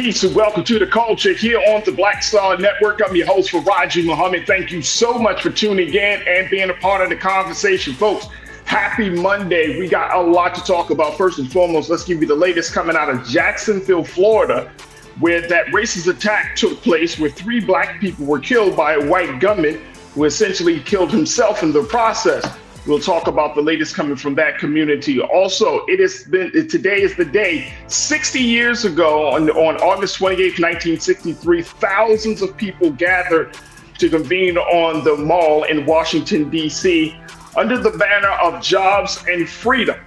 Peace and welcome to the culture here on the Black Star Network. I'm your host, Farajii. Thank you so much for tuning in and being a part of the conversation, folks. Happy Monday. We got a lot to talk about. First and foremost, let's give you the latest coming out of Jacksonville, Florida, where that racist attack took place where 3 black people were killed by a white gunman who essentially killed himself in the process. We'll talk about the latest coming from that community. Also, today is the day 60 years ago on August 28th, 1963, thousands of people gathered to convene on the mall in Washington, D.C. under the banner of jobs and freedom.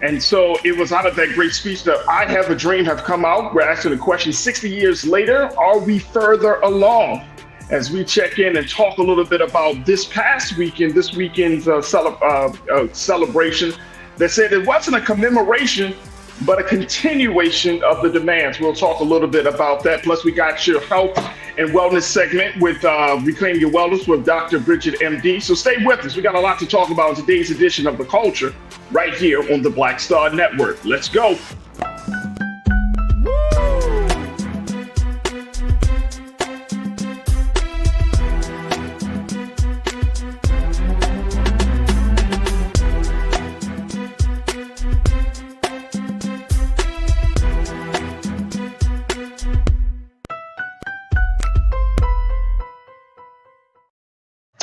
And so it was out of that great speech that I Have a Dream have come out. We're asking the question 60 years later, are we further along? As we check in and talk a little bit about this weekend's celebration that said it wasn't a commemoration, but a continuation of the demands. We'll talk a little bit about that. Plus, we got your health and wellness segment with Reclaim Your Wellness with Dr. Bridget, MD. So stay with us. We got a lot to talk about in today's edition of The Culture right here on the Black Star Network. Let's go.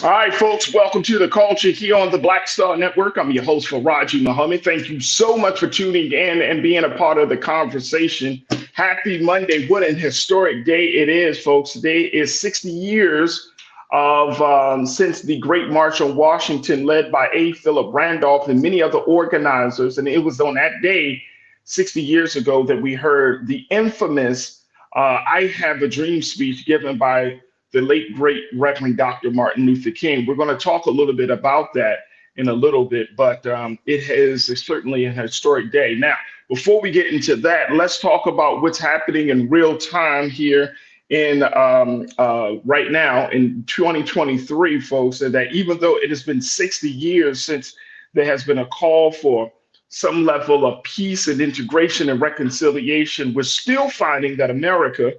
All right, folks, welcome to the culture here on the Black Star Network. I'm your host, Farajii. Thank you so much for tuning in and being a part of the conversation. Happy Monday. What an historic day it is, folks. Today is 60 years of since the Great March on Washington, led by A. Philip Randolph and many other organizers. And it was on that day, 60 years ago, that we heard the infamous I Have a Dream speech given by the late, great Reverend Dr. Martin Luther King. We're going to talk a little bit about that in a little bit, but it is certainly an historic day. Now, before we get into that, let's talk about what's happening in real time here in right now in 2023, folks, and that even though it has been 60 years since there has been a call for some level of peace and integration and reconciliation, we're still finding that America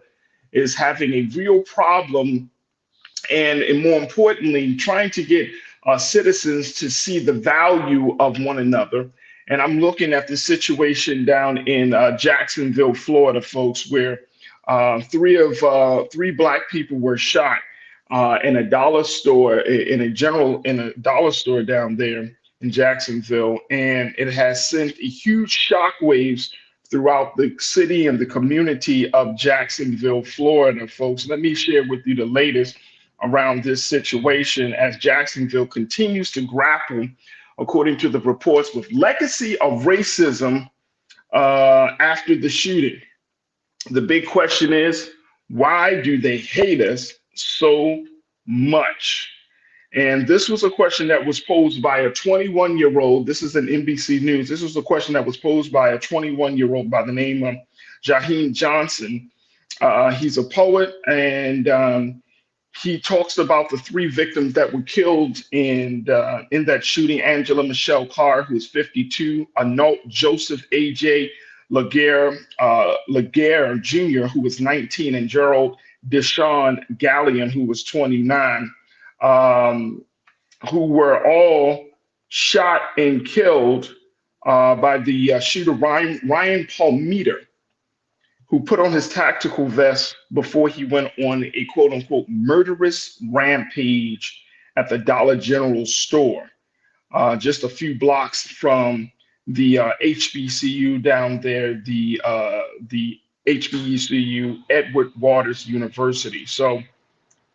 is having a real problem and more importantly, trying to get citizens to see the value of one another. And I'm looking at the situation down in Jacksonville, Florida, folks, where 3 black people were shot in a dollar store, in a dollar store down there in Jacksonville. And it has sent a huge shockwaves throughout the city and the community of Jacksonville, Florida, folks. Let me share with you the latest around this situation as Jacksonville continues to grapple, according to the reports, with legacy of racism after the shooting. The big question is, why do they hate us so much? And this was a question that was posed by a 21-year-old. This is an NBC News. This was a question that was posed by a 21-year-old by the name of Jaheim Johnson. He's a poet, and he talks about the 3 victims that were killed in that shooting: Angela Michelle Carr, who is 52, Arnault Joseph A.J. Laguerre Jr., who was 19, and Gerald Deshaun Gallion, who was 29. Who were all shot and killed by the shooter Ryan Palmeter, who put on his tactical vest before he went on a quote unquote murderous rampage at the Dollar General store, just a few blocks from the HBCU down there, the HBCU Edward Waters University. So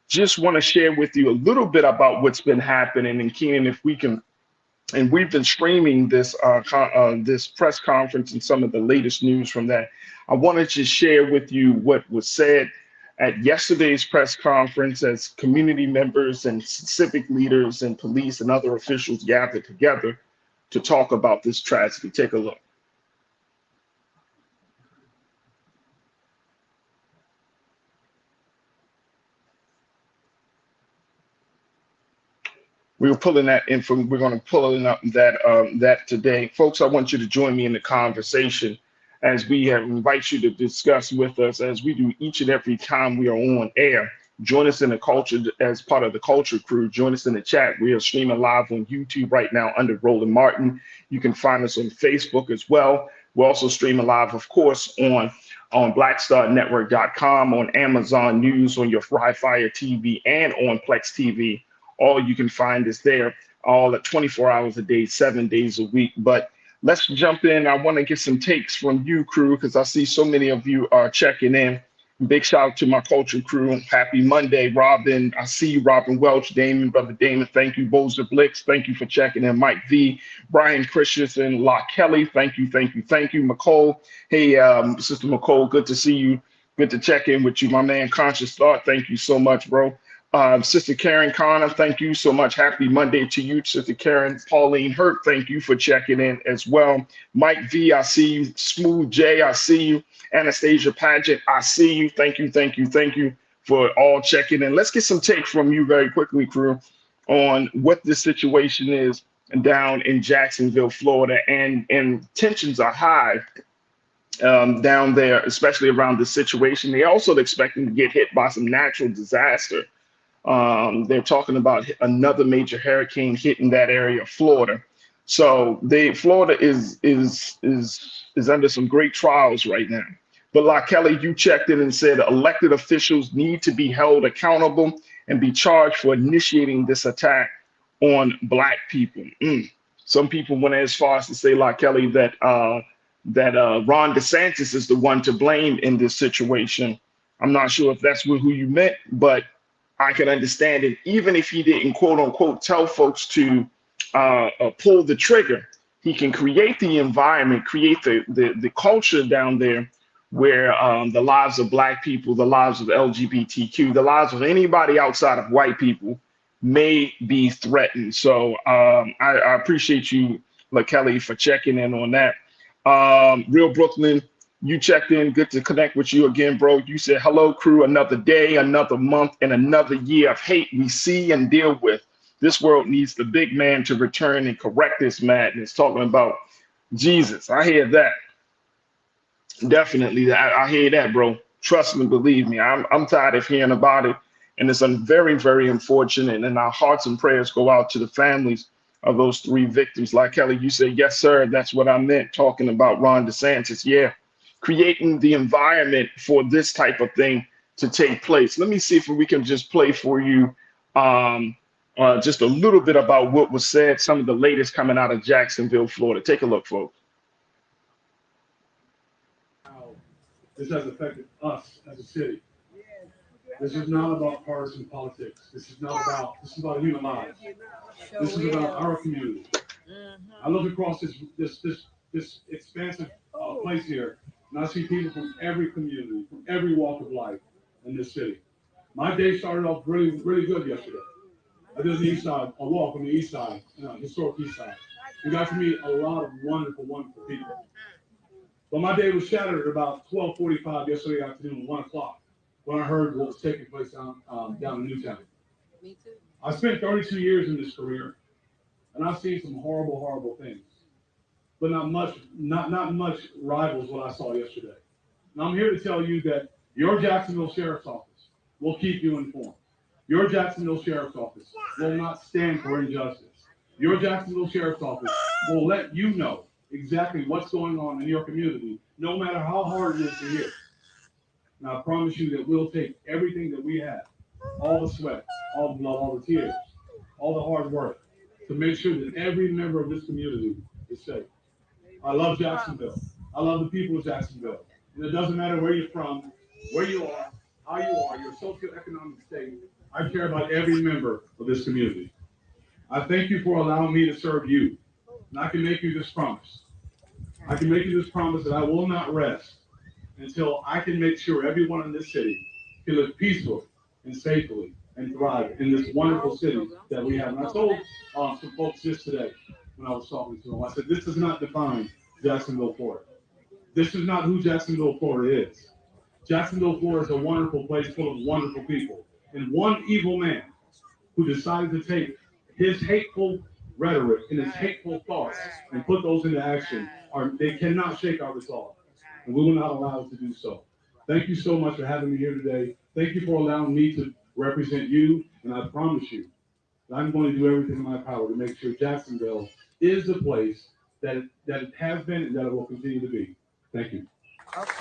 just want to share with you a little bit about what's been happening. And Keenan, if we can, and we've been streaming this this press conference and some of the latest news from that. I wanted to share with you what was said at yesterday's press conference as community members and civic leaders and police and other officials gathered together to talk about this tragedy. Take a look. We're pulling that in we're going to pull in up that today. Folks, I want you to join me in the conversation as we invite you to discuss with us as we do each and every time we are on air. Join us in the culture as part of the culture crew. Join us in the chat. We are streaming live on YouTube right now under Roland Martin. You can find us on Facebook as well. We're also streaming live, of course, on blackstarnetwork.com, on Amazon News, on your Fire TV, and on Plex TV. All you can find is there, all at 24 hours a day, 7 days a week. But let's jump in. I want to get some takes from you, crew, because I see so many of you are checking in. Big shout out to my culture crew. Happy Monday, Robin. I see you, Robin Welch, Damon, Brother Damon. Thank you, Bozer Blix. Thank you for checking in. Mike V, Brian Christensen, La Kelly. Thank you, thank you, thank you. McCole. Hey, Sister McCole, good to see you. Good to check in with you, my man. Conscious Thought. Thank you so much, bro. Sister Karen Connor, thank you so much. Happy Monday to you, Sister Karen. Pauline Hurt, thank you for checking in as well. Mike V, I see you. Smooth J, I see you. Anastasia Paget, I see you. Thank you, thank you, thank you for all checking in. Let's get some takes from you very quickly, crew, on what the situation is down in Jacksonville, Florida, and tensions are high down there, especially around this situation. They're also expecting to get hit by some natural disaster. They're talking about another major hurricane hitting that area of Florida. So Florida is under some great trials right now. But like Kelly, you checked in and said elected officials need to be held accountable and be charged for initiating this attack on Black people. Some people went as far as to say, like Kelly, that Ron DeSantis is the one to blame in this situation. I'm not sure if that's who you meant, but I can understand it. Even if he didn't, quote unquote, tell folks to pull the trigger, he can create the environment, create the culture down there where the lives of Black people, the lives of LGBTQ, the lives of anybody outside of white people may be threatened. So I appreciate you, LaKelly, for checking in on that. Real Brooklyn, you checked in. Good to connect with you again, bro. You said, hello, crew. Another day, another month, and another year of hate we see and deal with. This world needs the big man to return and correct this madness. Talking about Jesus. I hear that. Definitely. I hear that, bro. Trust me, believe me. I'm tired of hearing about it. And it's very, very unfortunate. And our hearts and prayers go out to the families of those 3 victims. Like Kelly, you said, yes, sir. That's what I meant talking about Ron DeSantis. Yeah. Creating the environment for this type of thing to take place. Let me see if we can just play for you just a little bit about what was said, some of the latest coming out of Jacksonville, Florida. Take a look, folks. How this has affected us as a city. This is not about partisan politics. This is about human lives. This is about our community. I look across this expansive place here, and I see people from every community, from every walk of life in this city. My day started off really, really good yesterday. I did the east side, a walk on the east side, historic east side. We got to meet a lot of wonderful, wonderful people. But my day was shattered at about 12:45 yesterday afternoon, 1 o'clock, when I heard what was taking place down in Newtown. Me too. I spent 32 years in this career, and I've seen some horrible, horrible things. But not much rivals what I saw yesterday. And I'm here to tell you that your Jacksonville Sheriff's Office will keep you informed. Your Jacksonville Sheriff's Office will not stand for injustice. Your Jacksonville Sheriff's Office will let you know exactly what's going on in your community, no matter how hard it is to hear. And I promise you that we'll take everything that we have, all the sweat, all the blood, all the tears, all the hard work, to make sure that every member of this community is safe. I love Jacksonville. I love the people of Jacksonville. And it doesn't matter where you're from, where you are, how you are, your socioeconomic state. I care about every member of this community. I thank you for allowing me to serve you. And I can make you this promise. I can make you this promise that I will not rest until I can make sure everyone in this city can live peacefully and safely and thrive in this wonderful city that we have. And I told some folks this today when I was talking to them. I said, this does not define Jacksonville, Florida. This is not who Jacksonville, Florida is. Jacksonville, Florida is a wonderful place full of wonderful people. And one evil man who decided to take his hateful rhetoric and his hateful thoughts and put those into action, they cannot shake our resolve. and we will not allow it to do so. Thank you so much for having me here today. Thank you for allowing me to represent you, and I promise you that I'm going to do everything in my power to make sure Jacksonville is the place that it has been and that it will continue to be. Thank you. Okay.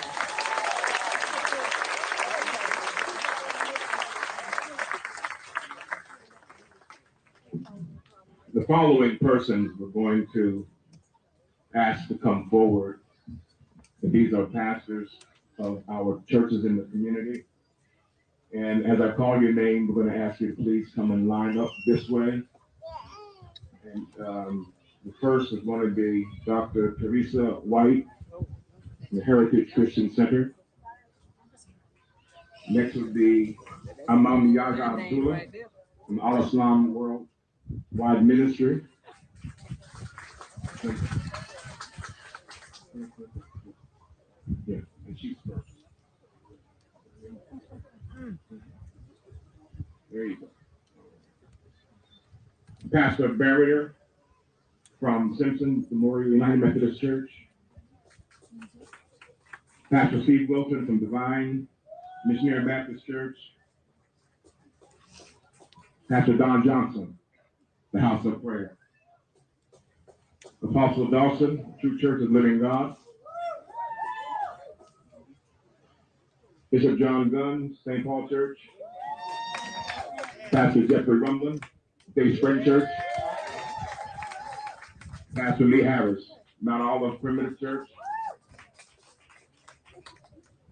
The following persons we're going to ask to come forward. These are pastors of our churches in the community. And as I call your name, we're going to ask you to please come and line up this way. And the first is going to be Dr. Teresa White, from the Heritage Christian Center. Next would be Imam Yaga Abdullah from Al Islam Worldwide Ministry. Yeah, and she's first. There you go. Pastor Barrier from Simpson Memorial United Methodist Church. Pastor Steve Wilson from Divine Missionary Baptist Church. Pastor Don Johnson, the House of Prayer. Apostle Dawson, True Church of Living God. Bishop John Gunn, St. Paul Church. Pastor Jeffrey Rumblin, Day Spring Church. Pastor Lee Harris, Mount Olive Primitive Church.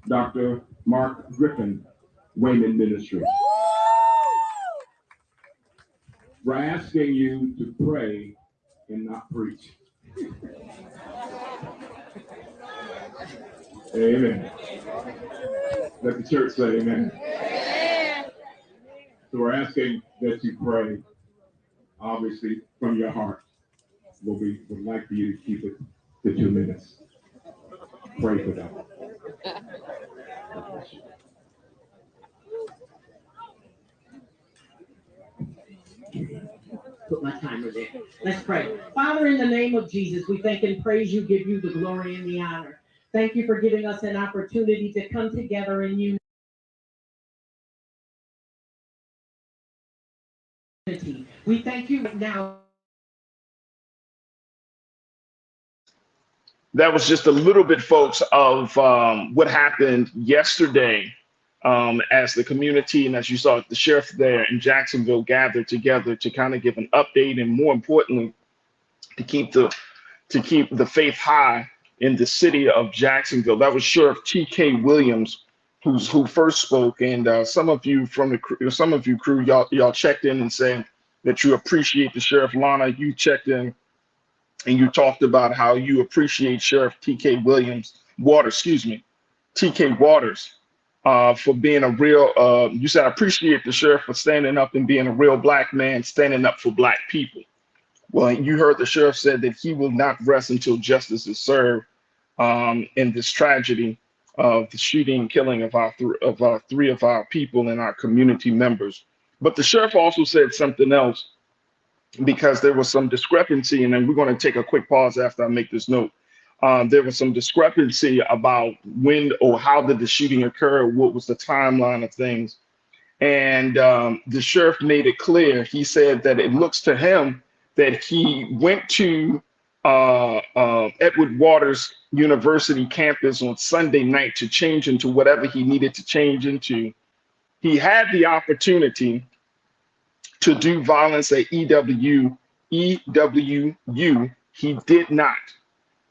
Dr. Mark Griffin, Wayman Ministry. We're asking you to pray and not preach. Amen. Let the church say amen. So we're asking that you pray, obviously, from your heart. We would like for you to keep it to 2 minutes. Pray for them. Put my timer there. Let's pray. Father, in the name of Jesus, we thank and praise you, give you the glory and the honor. Thank you for giving us an opportunity to come together in unity. We thank you now. That was just a little bit, folks, of what happened yesterday as the community and as you saw the sheriff there in Jacksonville gathered together to kind of give an update and, more importantly, to keep the faith high in the city of Jacksonville. That was Sheriff T.K. Williams who first spoke, and some of you from the crew, y'all checked in and said that you appreciate the sheriff. Lana, you checked in and you talked about how you appreciate Sheriff T.K. Waters, for being a real, you said, I appreciate the sheriff for standing up and being a real black man, standing up for black people. Well, you heard the sheriff said that he will not rest until justice is served in this tragedy of the shooting and killing of three of our people and our community members. But the sheriff also said something else, because there was some discrepancy, and then we're going to take a quick pause after I make this note. There was some discrepancy about when or how did the shooting occur, what was the timeline of things. And the sheriff made it clear. He said that it looks to him that he went to Edward Waters University campus on Sunday night to change into whatever he needed to change into. He had the opportunity to do violence at EWU. He did not.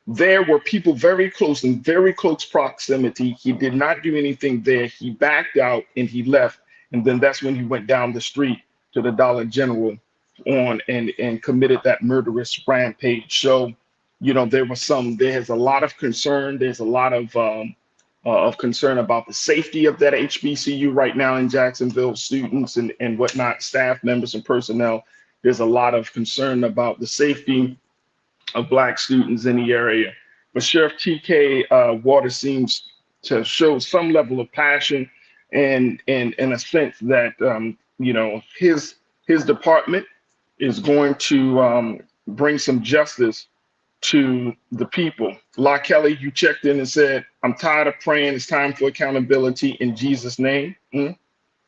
There were people very close, in very close proximity. He did not do anything there. He backed out and he left. And then that's when he went down the street to the Dollar General and committed that murderous rampage. So, you know, there's a lot of concern. There's a lot of concern about the safety of that HBCU right now in Jacksonville, students and whatnot, staff members and personnel. There's a lot of concern about the safety of Black students in the area. But Sheriff T.K. Waters seems to show some level of passion and in a sense that, you know, his department is going to bring some justice to the people. La Kelly, you checked in and said, I'm tired of praying. It's time for accountability in Jesus' name.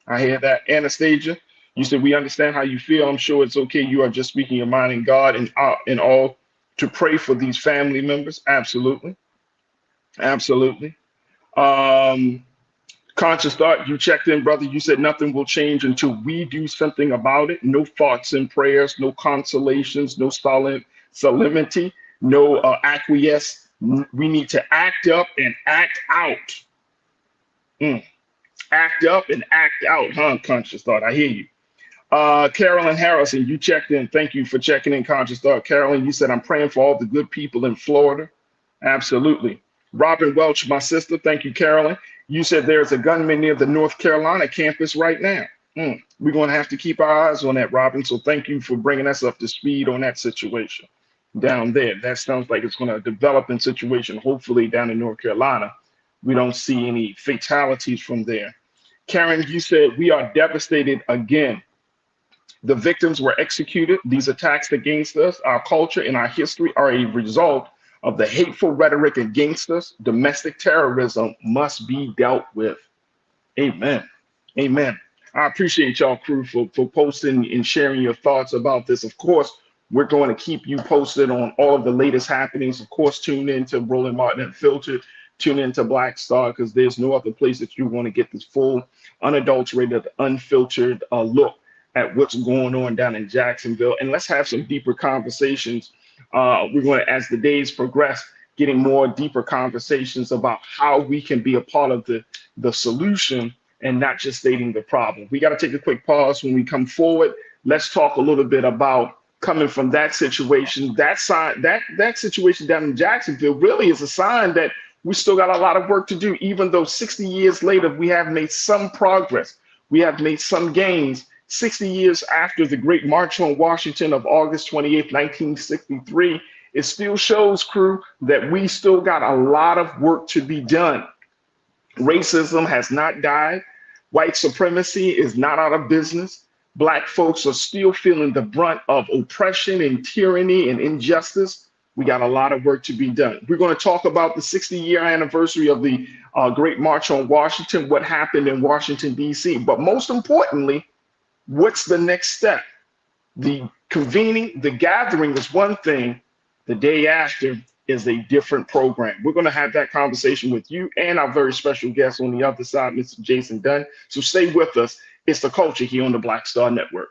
I hear that. Anastasia, you said, we understand how you feel. I'm sure it's okay. You are just speaking your mind in God and all to pray for these family members. Absolutely. Absolutely. Conscious thought, you checked in, brother. You said nothing will change until we do something about it. No thoughts and prayers, no consolations, no solemnity, no acquiesce. We need to act up and act out. Act up and act out, huh? Conscious thought, I hear you. Carolyn Harrison, you checked in. Thank you for checking in, Conscious thought. Carolyn, you said, I'm praying for all the good people in Florida. Absolutely. Robin Welch, my sister. Thank you, Carolyn. You said there's a gunman near the North Carolina campus right now. We're going to have to keep our eyes on that, Robin. So thank you for bringing us up to speed on that situation down there. That sounds like it's going to develop in situation, hopefully down in North Carolina. We don't see any fatalities from there. Karen, you said we are devastated again. The victims were executed. These attacks against us, our culture, and our history are a result of the hateful rhetoric against us. Domestic terrorism must be dealt with. Amen. Amen. I appreciate y'all, crew, for posting and sharing your thoughts about this. Of course, we're going to keep you posted on all of the latest happenings. Of course, tune in to Roland Martin Unfiltered. Tune in to Black Star, because there's no other place that you want to get this full, unadulterated, unfiltered look at what's going on down in Jacksonville. And let's have some deeper conversations. We're going to, as the days progress, getting more deeper conversations about how we can be a part of the solution and not just stating the problem. We got to take a quick pause. When we come forward, let's talk a little bit about coming from that situation. That situation down in Jacksonville really is a sign that we still got a lot of work to do. Even though 60 years later, we have made some progress, we have made some gains. 60 years after the Great March on Washington of August 28th, 1963, it still shows, crew, that we still got a lot of work to be done. Racism has not died. White supremacy is not out of business. Black folks are still feeling the brunt of oppression and tyranny and injustice. We got a lot of work to be done. We're going to talk about the 60-year anniversary of the Great March on Washington, what happened in Washington, D.C. But most importantly, what's the next step? The convening, the gathering is one thing. The day after is a different program. We're going to have that conversation with you and our very special guest on the other side, Mr. Jason Dunn. So stay with us. It's The Culture here on the Black Star Network.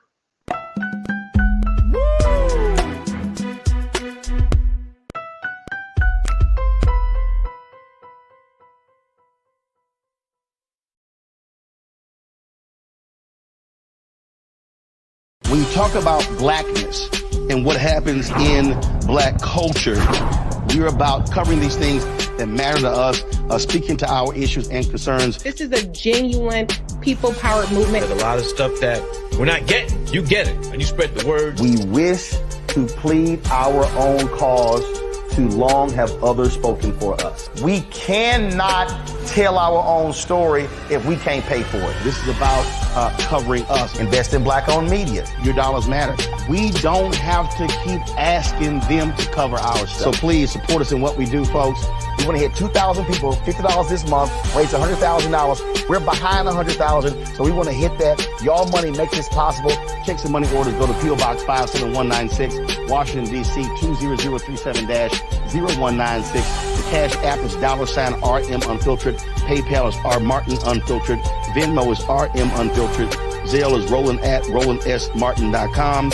When you talk about blackness and what happens in black culture, we're about covering these things that matter to us, speaking to our issues and concerns. This is a genuine people-powered movement. There's a lot of stuff that we're not getting. You get it, and you spread the word. We wish to plead our own cause. Too long have others spoken for us. We cannot tell our own story if we can't pay for it. This is about covering us. Invest in black-owned media. Your dollars matter. We don't have to keep asking them to cover our stuff. So please support us in what we do, folks. We want to hit 2,000 people, $50 this month, raise $100,000. We're behind 100,000, so we want to hit that. Y'all money makes this possible. Check some money orders. Go to P.O. Box 57196, Washington, D.C. 20037-0196. The Cash App is $RM Unfiltered. PayPal is R Martin Unfiltered. Venmo is RM Unfiltered. Zelle is Roland at RolandSMartin.com.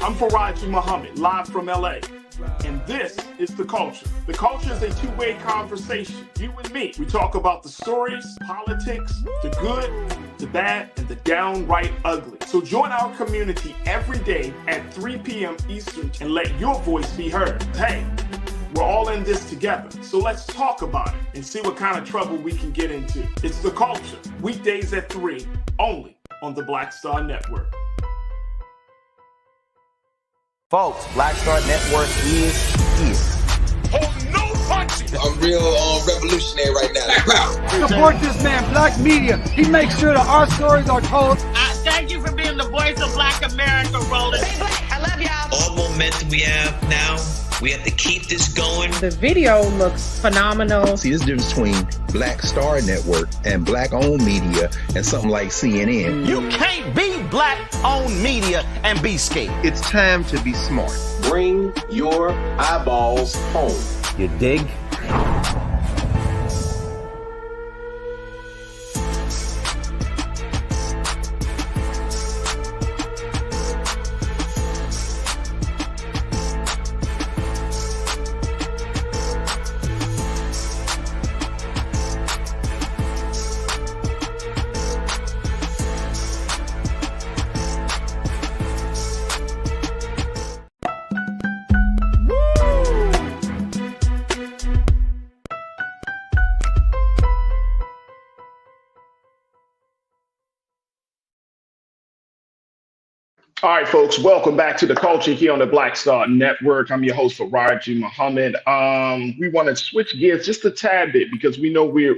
I'm Farajii Muhammad, live from LA. And this is The Culture. The Culture is a two-way conversation. You and me. We talk about the stories, politics, the good, the bad, and the downright ugly. So join our community every day at 3 p.m. Eastern and let your voice be heard. Hey, we're all in this together. So let's talk about it and see what kind of trouble we can get into. It's The Culture. Weekdays at 3, only on the Black Star Network. Folks, Black Star Network is here. Oh, no punching! I'm real revolutionary right now. Support this man, Black Media. He makes sure that our stories are told. Thank you for being the the voice of Black America rolling. Stay black. I love y'all. All momentum we have now, we have to keep this going. The video looks phenomenal. See, there's a difference between Black Star Network and Black-owned media and something like CNN. You can't be Black-owned media and be scared. It's time to be smart. Bring your eyeballs home. You dig? All right, folks, welcome back to the culture here on the Black Star Network. I'm your host, Farajii Muhammad. We want to switch gears just a tad bit because we know we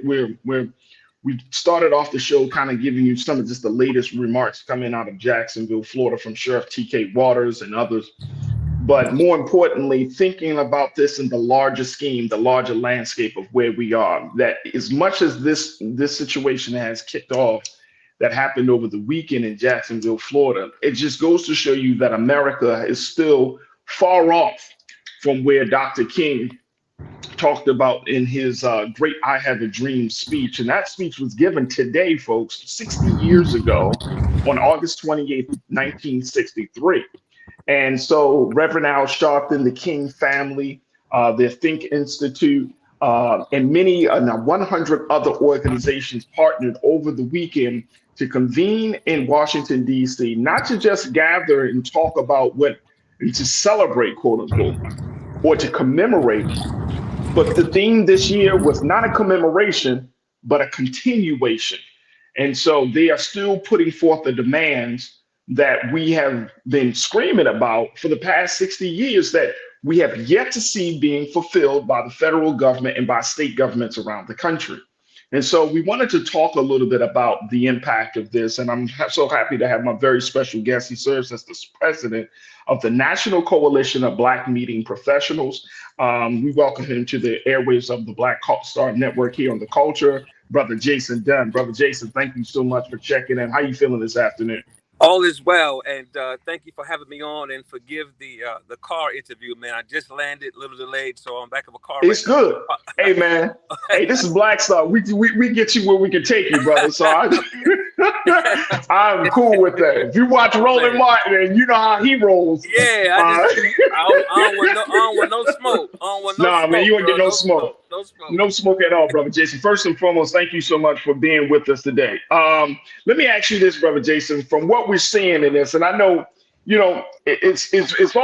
started off the show kind of giving you some of just the latest remarks coming out of Jacksonville, Florida, from Sheriff T.K. Waters and others. But more importantly, thinking about this in the larger scheme, the larger landscape of where we are, that as much as this situation has kicked off, that happened over the weekend in Jacksonville, Florida, it just goes to show you that America is still far off from where Dr. King talked about in his great I Have a Dream speech. And that speech was given today, folks, 60 years ago on August 28th, 1963. And so Reverend Al Sharpton, the King family, the Think Institute, and many 100 other organizations partnered over the weekend to convene in Washington, D.C., not to just gather and talk about and to celebrate, quote unquote, or to commemorate. But the theme this year was not a commemoration, but a continuation. And so they are still putting forth the demands that we have been screaming about for the past 60 years that we have yet to see being fulfilled by the federal government and by state governments around the country. And so we wanted to talk a little bit about the impact of this. And I'm so happy to have my very special guest. He serves as the president of the National Coalition of Black Meeting Professionals. We welcome him to the airwaves of the Black Star Network here on The Culture. Brother Jason Dunn. Brother Jason, thank you so much for checking in. How you feeling this afternoon? All is well, and thank you for having me on, and forgive the car interview, man. I just landed, a little delayed, so I'm back of a car. It's right good. Hey, man. Hey, this is Black Star. We get you where we can take you, brother. So I'm cool with that. If you watch Roland Martin, and you know how he rolls. Yeah, I don't want no smoke. I don't want no smoke, man, you won't get no smoke. No smoke. No smoke at all, brother Jason. First and foremost, thank you so much for being with us today. Let me ask you this, brother Jason, from what we're seeing in this, and I know, it's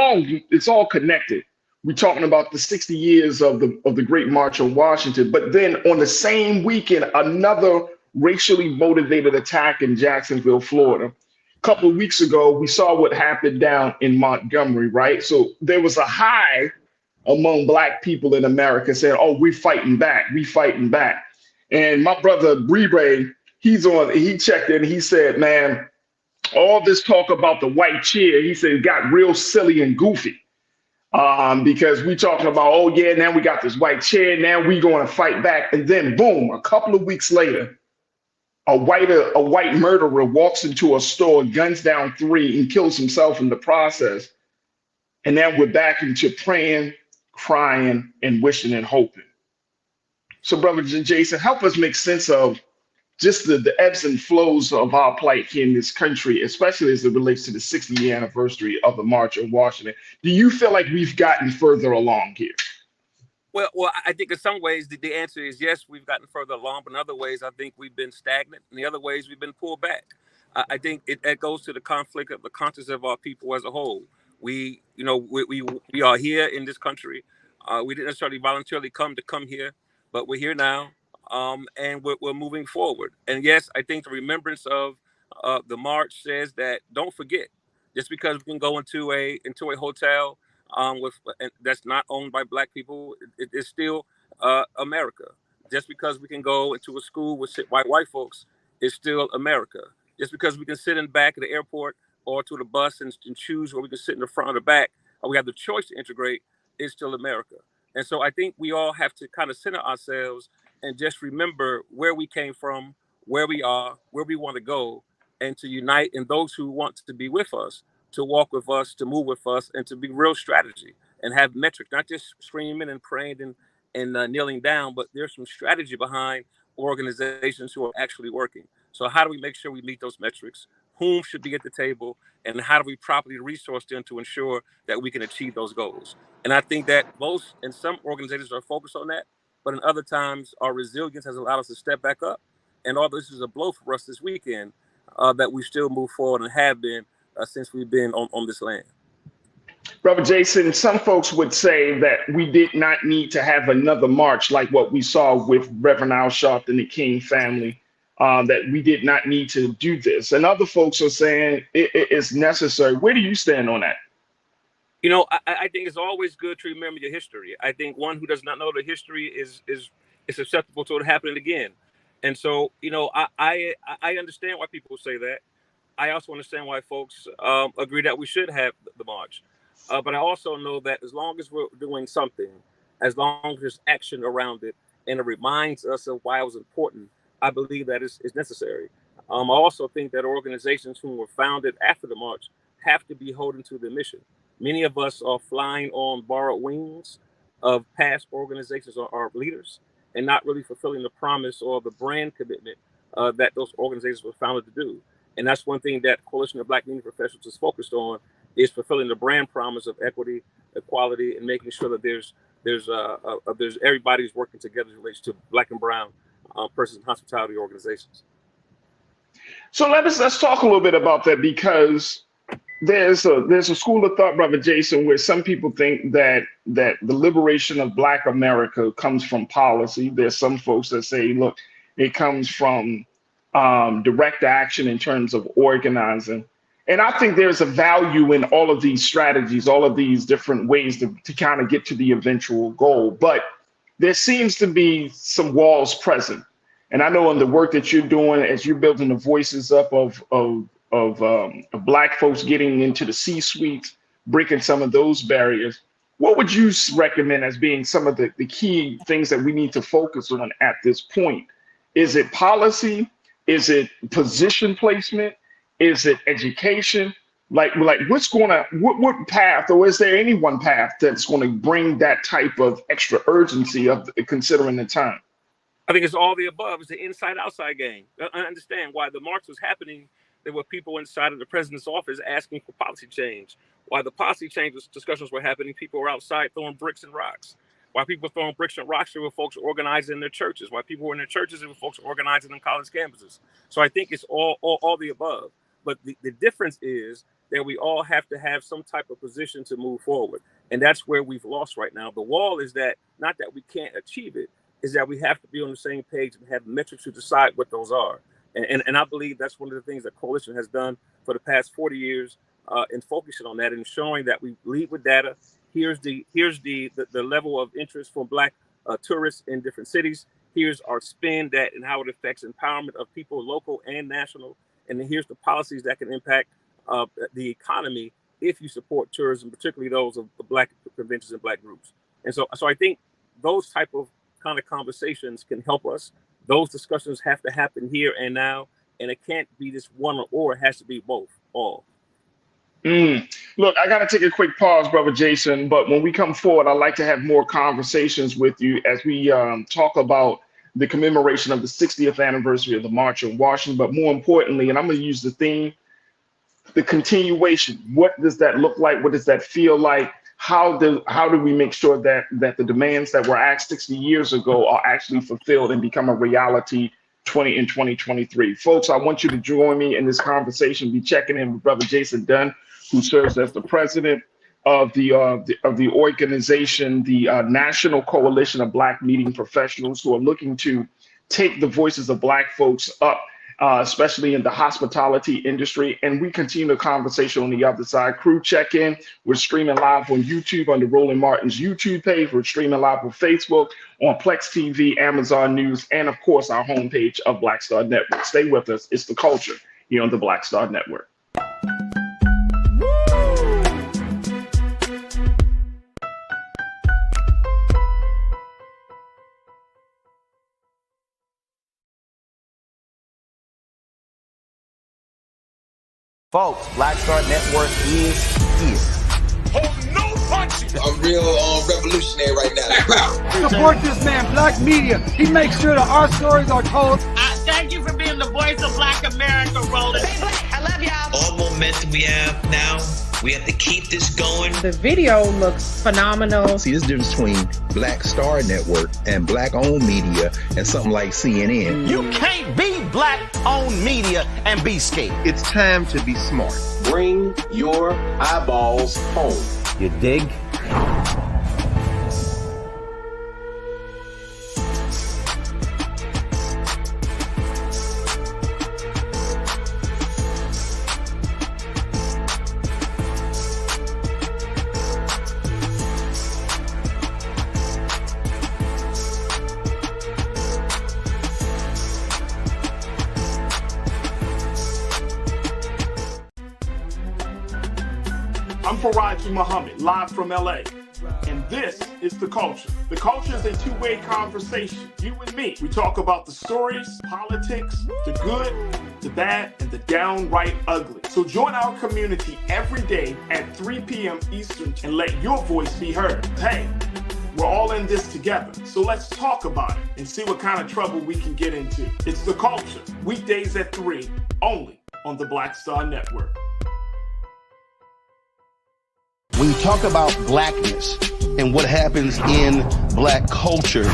all connected. We're talking about the 60 years of the Great March on Washington, but then on the same weekend, another racially motivated attack in Jacksonville, Florida. A couple of weeks ago, we saw what happened down in Montgomery, right? So there was a high among Black people in America saying, oh, we fighting back. And my brother Brebre, he checked in, he said, man, all this talk about the white chair, he said, it got real silly and goofy. Because we talking about, oh yeah, now we got this white chair, now we going to fight back. And then boom, a couple of weeks later, a white murderer walks into a store, guns down 3, and kills himself in the process. And then we're back into praying, crying, and wishing and hoping. So brother Jason, help us make sense of just the ebbs and flows of our plight here in this country, especially as it relates to the 60th anniversary of the March on Washington. Do you feel like we've gotten further along here? Well, I think in some ways the answer is yes, we've gotten further along, but in other ways I think we've been stagnant. In the other ways we've been pulled back. I think it goes to the conflict of the conscience of our people as a whole. We are here in this country. We didn't necessarily voluntarily come here, but we're here now, and we're moving forward. And yes, I think the remembrance of the march says that don't forget, just because we can go into a hotel that's not owned by Black people, it is still America. Just because we can go into a school with white folks, it's still America. Just because we can sit in the back of the airport or to the bus and choose where we can sit in the front or the back, or we have the choice to integrate, is still America. And so I think we all have to kind of center ourselves and just remember where we came from, where we are, where we want to go, and to unite in those who want to be with us, to walk with us, to move with us, and to be real strategy and have metrics, not just screaming and praying and kneeling down, but there's some strategy behind organizations who are actually working. So how do we make sure we meet those metrics? Whom should be at the table, and how do we properly resource them to ensure that we can achieve those goals? And I think that most and some organizations are focused on that, but in other times our resilience has allowed us to step back up. And all this is a blow for us this weekend, that we still move forward and have been since we've been on this land. Brother Jason, some folks would say that we did not need to have another march like what we saw with Reverend Al Sharpton and the King family, that we did not need to do this. And other folks are saying it's necessary. Where do you stand on that? You know, I think it's always good to remember your history. I think one who does not know the history is susceptible to it happening again. And so, you know, I understand why people say that. I also understand why folks agree that we should have the march. But I also know that as long as we're doing something, as long as there's action around it, and it reminds us of why it was important, I believe that is necessary. I also think that organizations who were founded after the march have to be holding to their mission. Many of us are flying on borrowed wings of past organizations or our leaders, and not really fulfilling the promise or the brand commitment that those organizations were founded to do. And that's one thing that Coalition of Black Media Professionals is focused on, is fulfilling the brand promise of equity, equality, and making sure that there's everybody's working together as it relates to Black and brown persons in hospitality organizations. So let's talk a little bit about that, because there's a school of thought, Brother Jason, where some people think that the liberation of Black America comes from policy. There's some folks that say, look, it comes from direct action in terms of organizing. And I think there's a value in all of these strategies, all of these different ways to kind of get to the eventual goal. But there seems to be some walls present. And I know in the work that you're doing, as you're building the voices up of Black folks getting into the C-suite, breaking some of those barriers, what would you recommend as being some of the key things that we need to focus on at this point? Is it policy? Is it position placement? Is it education? Like what's what path, or is there any one path that's going to bring that type of extra urgency of considering the time? I think it's all the above. It's the inside-outside game. I understand why the march was happening. There were people inside of the president's office asking for policy change. While the policy change discussions were happening, people were outside throwing bricks and rocks. While people were throwing bricks and rocks, there were folks organizing in their churches. While people were in their churches, there were folks organizing on college campuses. So I think it's all the above. But the difference is that we all have to have some type of position to move forward. And that's where we've lost right now. The wall is that, not that we can't achieve it, is that we have to be on the same page and have metrics to decide what those are. And I believe that's one of the things that Coalition has done for the past 40 years in focusing on that and showing that we lead with data. Here's the level of interest from Black tourists in different cities. Here's our spend that and how it affects empowerment of people, local and national. And then here's the policies that can impact the economy if you support tourism, particularly those of the Black conventions and Black groups. And so I think those type of kind of conversations can help us. Those discussions have to happen here and now, and it can't be this one or, it has to be both, all. Look, I got to take a quick pause, Brother Jason, but when we come forward, I'd like to have more conversations with you as we talk about the commemoration of the 60th anniversary of the March on Washington, but more importantly, and I'm going to use the theme, the continuation. What does that look like? What does that feel like? How do we make sure that the demands that were asked 60 years ago are actually fulfilled and become a reality in 2023? Folks, I want you to join me in this conversation. Be checking in with Brother Jason Dunn, who serves as the president of the organization, the National Coalition of Black Media Professionals, who are looking to take the voices of Black folks up, especially in the hospitality industry. And we continue the conversation on the other side. Crew check-in. We're streaming live on YouTube on the Roland Martin's YouTube page. We're streaming live on Facebook, on Plex TV, Amazon News, and of course, our homepage of Black Star Network. Stay with us. It's the culture here on the Black Star Network. Folks, Black Star Network is here. Hold no punches. I'm real revolutionary right now. Support this man, Black Media. He makes sure that our stories are told. Thank you for being the voice of Black America, Roland. Stay black. I love y'all. All momentum we have now, we have to keep this going. The video looks phenomenal. See, this difference between Black Star Network and Black-owned media and something like CNN. You can't be Black-owned media and be scared. It's time to be smart. Bring your eyeballs home. You dig? I'm Farajii Muhammad, live from LA. And this is The Culture. The Culture is a two-way conversation. You and me. We talk about the stories, politics, the good, the bad, and the downright ugly. So join our community every day at 3 p.m. Eastern and let your voice be heard. Hey, we're all in this together. So let's talk about it and see what kind of trouble we can get into. It's The Culture, weekdays at 3, only on the Black Star Network. When you talk about blackness and what happens in Black culture,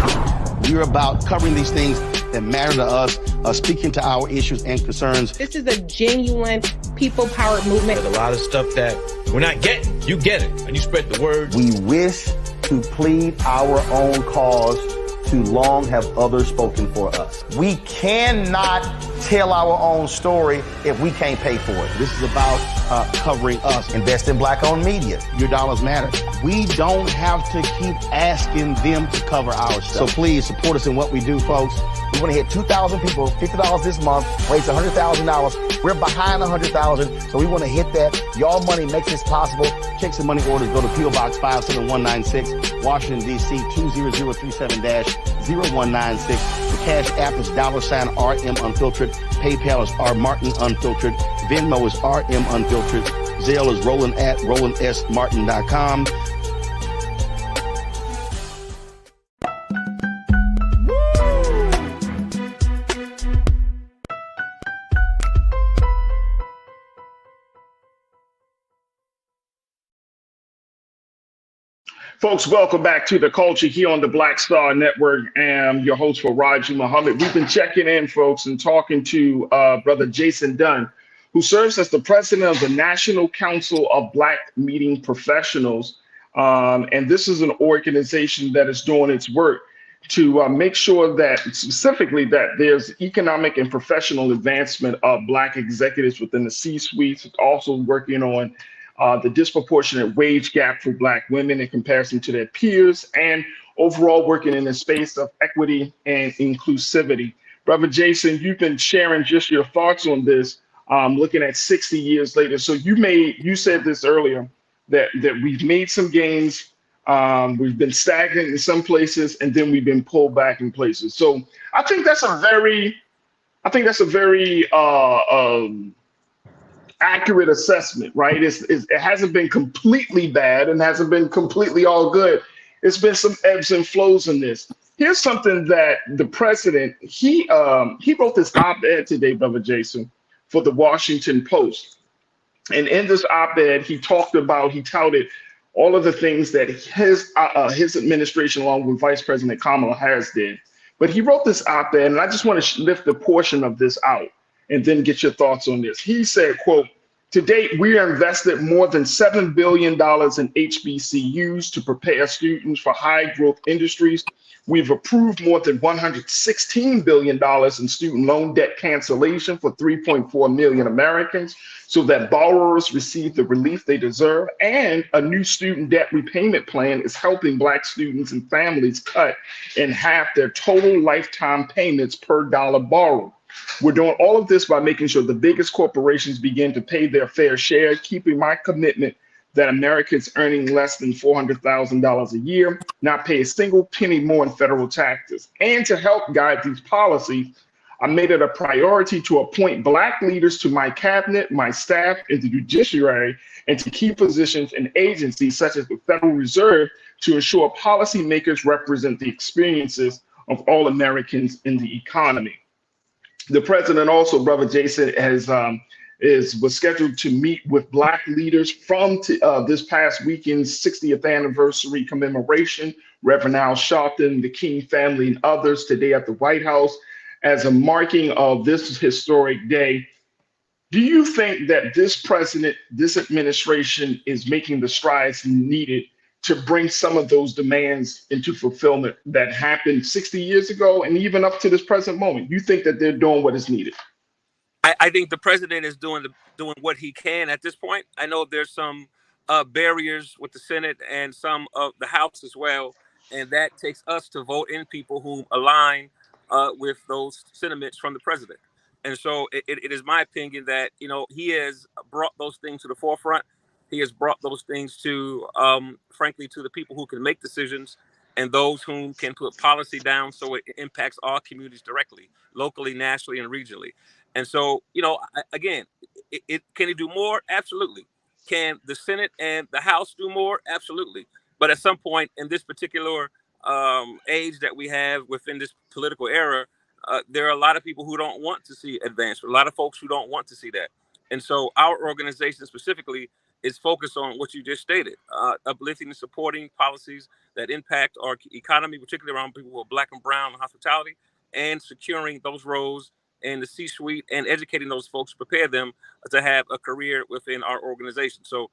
we're about covering these things that matter to us, speaking to our issues and concerns. This is a genuine people-powered movement. There's a lot of stuff that we're not getting. You get it, and you spread the word. We wish to plead our own cause. Too long have others spoken for us. We cannot tell our own story if we can't pay for it. This is about covering us. Invest in Black-owned media. Your dollars matter. We don't have to keep asking them to cover our stuff. So please support us in what we do, folks. We want to hit 2,000 people, $50 this month, raise $100,000. We're behind 100,000, so we want to hit that. Your money makes this possible. Checks and money orders go to P.O. Box 57196, Washington, D.C. 20037-0196. The Cash App is $RM Unfiltered. PayPal is R Martin Unfiltered. Venmo is RM Unfiltered. Zelle is Roland at RolandSMartin.com. Folks, welcome back to The Culture here on the Black Star Network. I'm your host, Farajii Muhammad. We've been checking in, folks, and talking to Brother Jason Dunn, who serves as the president of the National Council of Black Meeting Professionals. And this is an organization that is doing its work to make sure that specifically that there's economic and professional advancement of Black executives within the C-suites. It's also working on the disproportionate wage gap for Black women in comparison to their peers, and overall working in the space of equity and inclusivity. Brother Jason, you've been sharing just your thoughts on this, looking at 60 years later. So you said this earlier, that we've made some gains, we've been stagnant in some places, and then we've been pulled back in places. So I think that's a very accurate assessment, right? It hasn't been completely bad and hasn't been completely all good. It's been some ebbs and flows in this. Here's something that the president, he wrote this op-ed today, Brother Jason, for the Washington Post. And in this op-ed, he touted all of the things that his administration, along with Vice President Kamala Harris, did. But he wrote this op-ed, and I just want to lift a portion of this out and then get your thoughts on this. He said, quote, "To date, we have invested more than $7 billion in HBCUs to prepare students for high growth industries. We've approved more than $116 billion in student loan debt cancellation for 3.4 million Americans so that borrowers receive the relief they deserve. And a new student debt repayment plan is helping Black students and families cut in half their total lifetime payments per dollar borrowed. We're doing all of this by making sure the biggest corporations begin to pay their fair share, keeping my commitment that Americans earning less than $400,000 a year not pay a single penny more in federal taxes. And to help guide these policies, I made it a priority to appoint Black leaders to my cabinet, my staff, and the judiciary, and to key positions in agencies such as the Federal Reserve to ensure policymakers represent the experiences of all Americans in the economy. The president also, Brother Jason, was scheduled to meet with Black leaders from this past weekend's 60th anniversary commemoration. Reverend Al Sharpton, the King family, and others today at the White House as a marking of this historic day. Do you think that this president, this administration is making the strides needed to bring some of those demands into fulfillment that happened 60 years ago and even up to this present moment? You think that they're doing what is needed? I think the president is doing what he can at this point. I know there's some barriers with the Senate and some of the House as well, and that takes us to vote in people who align with those sentiments from the president. And so it is my opinion that, you know, he has brought those things to the forefront. He has brought those things to, frankly, to the people who can make decisions and those who can put policy down so it impacts all communities directly, locally, nationally, and regionally. And so, you know, again, can he do more? Absolutely. Can the Senate and the House do more? Absolutely. But at some point in this particular age that we have within this political era, there are a lot of people who don't want to see advancement, a lot of folks who don't want to see that. And so our organization specifically is focused on what you just stated, uplifting and supporting policies that impact our economy, particularly around people who are Black and brown and hospitality, and securing those roles in the C-suite and educating those folks to prepare them to have a career within our organization. So,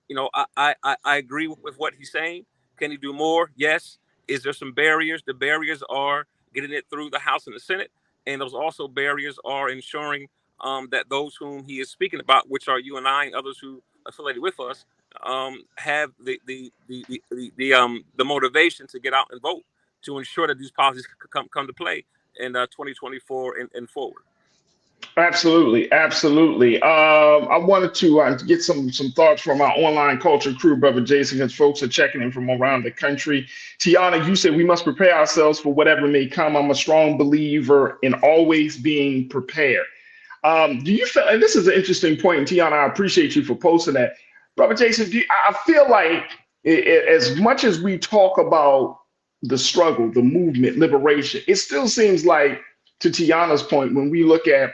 you know, I agree with what he's saying. Can he do more? Yes. Is there some barriers? The barriers are getting it through the House and the Senate. And those also barriers are ensuring that those whom he is speaking about, which are you and I and others who affiliated with us, have the motivation to get out and vote to ensure that these policies come to play in 2024 and forward. Absolutely, absolutely. I wanted to get some thoughts from our online culture crew, Brother Jason, because folks are checking in from around the country. Tiana, you said we must prepare ourselves for whatever may come. I'm a strong believer in always being prepared. Do you feel, and this is an interesting point, Tiana, I appreciate you for posting that. Brother Jason, I feel like as much as we talk about the struggle, the movement, liberation, it still seems like, to Tiana's point, when we look at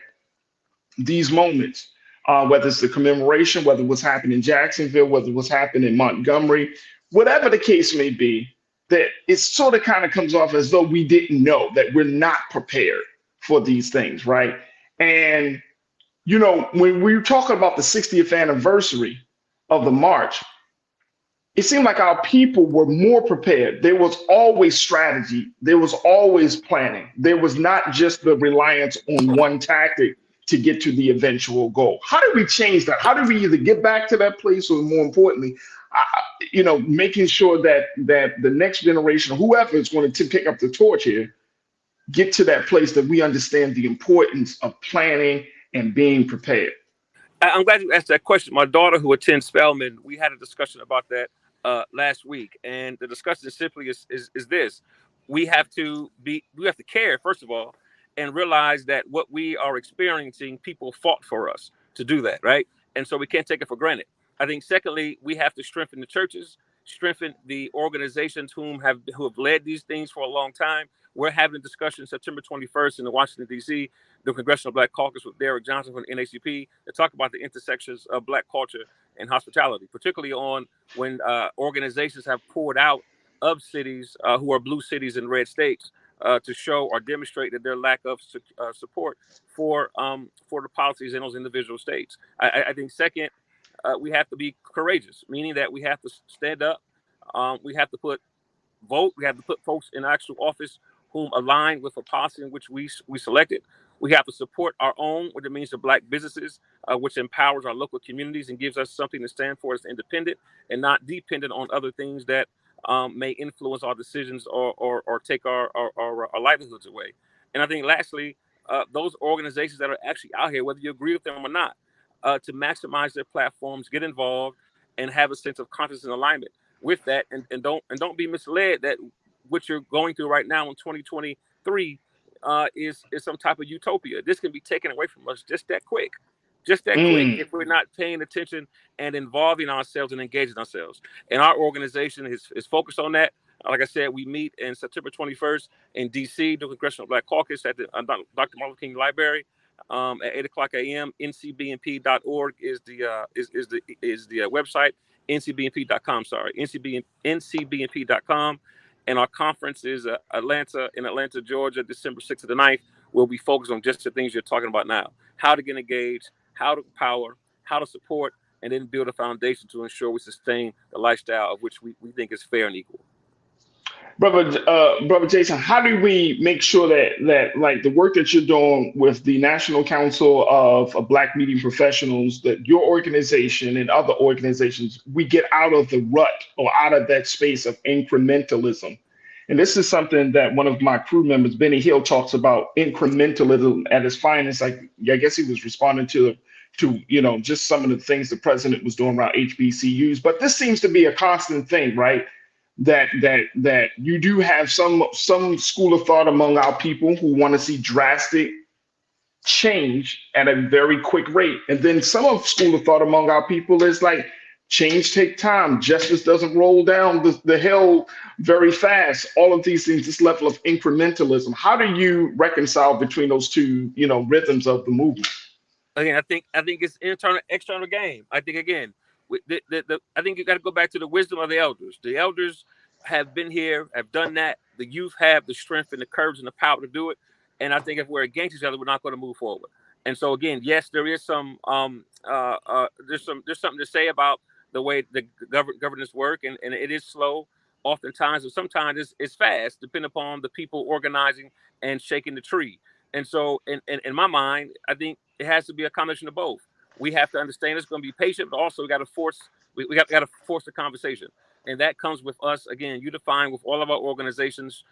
these moments, whether it's the commemoration, whether what's happened in Jacksonville, whether what's happened in Montgomery, whatever the case may be, that it sort of kind of comes off as though we didn't know, that we're not prepared for these things, right? And, you know, when we were talking about the 60th anniversary of the march, it seemed like our people were more prepared. There was always strategy. There was always planning. There was not just the reliance on one tactic to get to the eventual goal. How do we change that? How do we either get back to that place, or more importantly, you know, making sure that the next generation, whoever is going to pick up the torch here, get to that place that we understand the importance of planning and being prepared? I'm glad you asked that question. My daughter, who attends Spelman, we had a discussion about that last week, and the discussion simply is this: we have to care, first of all, and realize that what we are experiencing, people fought for us to do that, right? And so we can't take it for granted. I think secondly, we have to strengthen the churches, strengthen the organizations who have led these things for a long time. We're having a discussion September 21st in the Washington, D.C., the Congressional Black Caucus with Derek Johnson from the NAACP to talk about the intersections of Black culture and hospitality, particularly on when organizations have poured out of cities who are blue cities and red states to show or demonstrate that their lack of support for the policies in those individual states. I think second, we have to be courageous, meaning that we have to stand up. We have to vote. We have to put folks in actual office whom align with a policy in which we selected. We have to support our own, what it means to Black businesses, which empowers our local communities and gives us something to stand for as independent and not dependent on other things that may influence our decisions or take our livelihoods away. And I think lastly, those organizations that are actually out here, whether you agree with them or not, to maximize their platforms, get involved, and have a sense of conscience and alignment with that, and don't be misled that what you're going through right now in 2023 is some type of utopia. This can be taken away from us just that quick. Just that quick if we're not paying attention and involving ourselves and engaging ourselves. And our organization is focused on that. Like I said, we meet in September 21st in D.C., the Congressional Black Caucus at the Dr. Martin Luther King Library at 8 o'clock a.m. ncbnp.org is the website. ncbnp.com, sorry. ncbnp.com. And our conference is in Atlanta, Georgia, December 6th to the 9th. We'll be focused on just the things you're talking about now. How to get engaged, how to empower, how to support, and then build a foundation to ensure we sustain the lifestyle of which we think is fair and equal. Brother Jason, how do we make sure that like the work that you're doing with the National Council of Black Media Professionals, that your organization and other organizations, we get out of the rut or out of that space of incrementalism? And this is something that one of my crew members, Benny Hill, talks about, incrementalism at its finest. I guess he was responding to just some of the things the president was doing around HBCUs. But this seems to be a constant thing, right? That you do have some school of thought among our people who want to see drastic change at a very quick rate. And then some of school of thought among our people is like, change take time. Justice doesn't roll down the hill very fast. All of these things, this level of incrementalism. How do you reconcile between those two, rhythms of the movement? Again, I think it's internal, external game. I think again, I think you got to go back to the wisdom of the elders. The elders have been here, have done that. The youth have the strength and the courage and the power to do it. And I think if we're against each other, we're not going to move forward. And so again, yes, there is some there's something to say about the way the governance work, and it is slow oftentimes, but sometimes it's fast, depending upon the people organizing and shaking the tree. And so in my mind, I think it has to be a combination of both. We have to understand it's going to be patient, but also we got to force the conversation. And that comes with us, again, unifying with all of our organizations,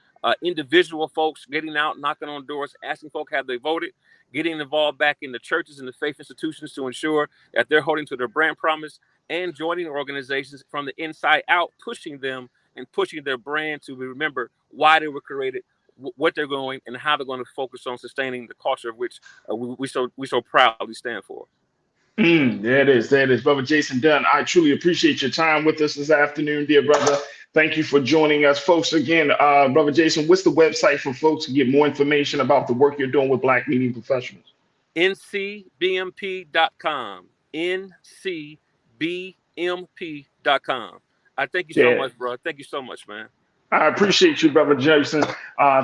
individual folks getting out, knocking on doors, asking folks have they voted, getting involved back in the churches and the faith institutions to ensure that they're holding to their brand promise, and joining organizations from the inside out, pushing them and pushing their brand to remember why they were created, what they're going, and how they're going to focus on sustaining the culture of which we so proudly stand for. There it is. Brother Jason Dunn, I truly appreciate your time with us this afternoon, dear brother. Thank you for joining us, folks. Again, Brother Jason, what's the website for folks to get more information about the work you're doing with Black media professionals? ncbmp.com. ncbmp.com. I thank you so much, bro. Thank you so much, man. I appreciate you, Brother Jason.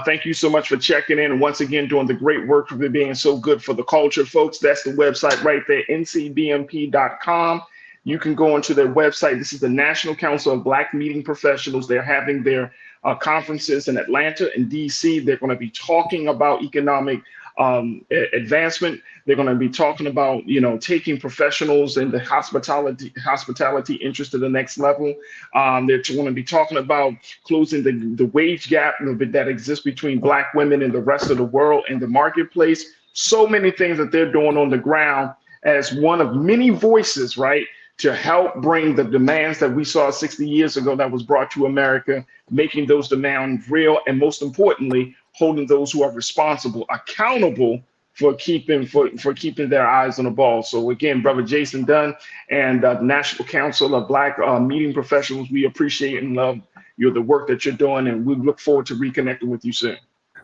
Thank you so much for checking in and once again doing the great work of it being so good for the culture, folks. That's the website right there, ncbmp.com. You can go onto their website. This is the National Council of Black Media Professionals. They're having their conferences in Atlanta and D.C. They're going to be talking about economic advancement. They're going to be talking about, taking professionals in the hospitality interest to the next level. They're going to be talking about closing the wage gap that exists between Black women and the rest of the world in the marketplace. So many things that they're doing on the ground as one of many voices, right, to help bring the demands that we saw 60 years ago that was brought to America, making those demands real, and most importantly, holding those who are responsible accountable for keeping their eyes on the ball. So again, Brother Jason Dunn and the National Council of Black Media Professionals, we appreciate and love the work that you're doing, and we look forward to reconnecting with you soon.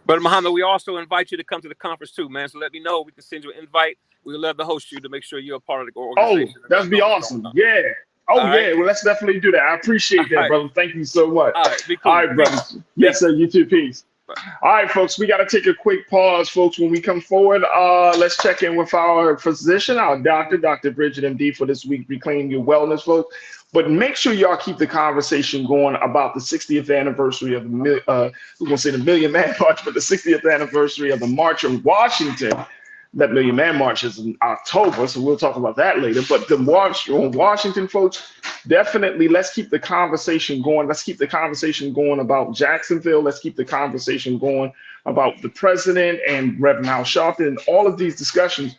Brother Muhammad, we also invite you to come to the conference too, man. So let me know. We can send you an invite. We'd love to host you to make sure you're a part of the organization. Oh, that'd be awesome. Yeah. Oh, yeah. Well, let's definitely do that. I appreciate that, brother. Thank you so much. All right, be cool. All right, brother. Yes, sir. You too. Peace. All right, folks, we got to take a quick pause, folks. When we come forward, let's check in with our physician, our doctor, Dr. Bridget, MD, for this week, Reclaim Your Wellness, folks. But make sure y'all keep the conversation going about the 60th anniversary of we're going to say the Million Man March, but the 60th anniversary of the March on Washington. That Million Man March is in October, so we'll talk about that later. But the March on Washington, folks, definitely let's keep the conversation going. Let's keep the conversation going about Jacksonville. Let's keep the conversation going about the president and Reverend Al Sharpton and all of these discussions.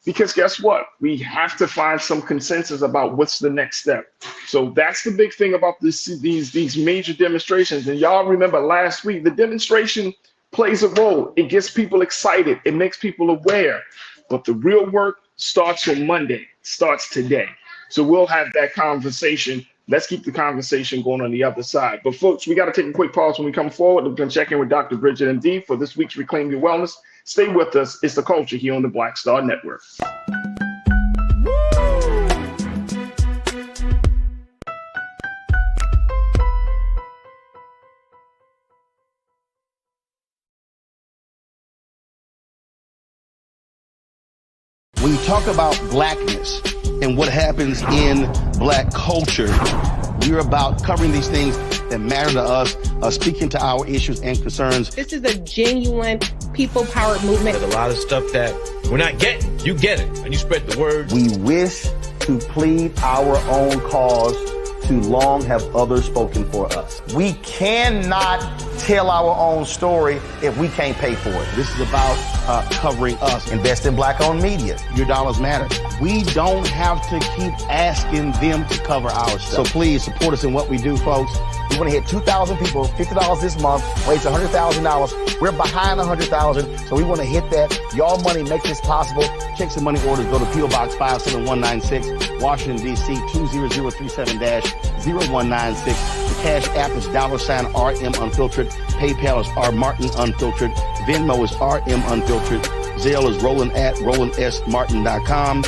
Because guess what? We have to find some consensus about what's the next step. So that's the big thing about these major demonstrations. And y'all remember last week, the demonstration plays a role. It gets people excited. It makes people aware. But the real work starts on Monday, starts today. So we'll have that conversation. Let's keep the conversation going on the other side. But folks, we got to take a quick pause when we come forward. We're going to check in with Dr. Bridget MD for this week's Reclaim Your Wellness. Stay with us. It's The Culture here on the Black Star Network. When you talk about blackness and what happens in black culture, we're about covering these things that matter to us, speaking to our issues and concerns. This is a genuine people-powered movement. There's a lot of stuff that we're not getting. You get it, and you spread the word. We wish to plead our own cause. Too long have others spoken for us. We cannot tell our own story if we can't pay for it. This is about covering us. Invest in black-owned media. Your dollars matter. We don't have to keep asking them to cover our stuff. So please support us in what we do, folks. We want to hit 2,000 people, $50 this month, raise $100,000. We're behind 100,000, so we want to hit that. Y'all money makes this possible. Checks and money orders go to P.O. Box 57196, Washington, D.C. 20037-0196. The Cash App is $RM Unfiltered. PayPal is R Martin Unfiltered. Venmo is RM Unfiltered. Zelle is Roland at RolandSMartin.com.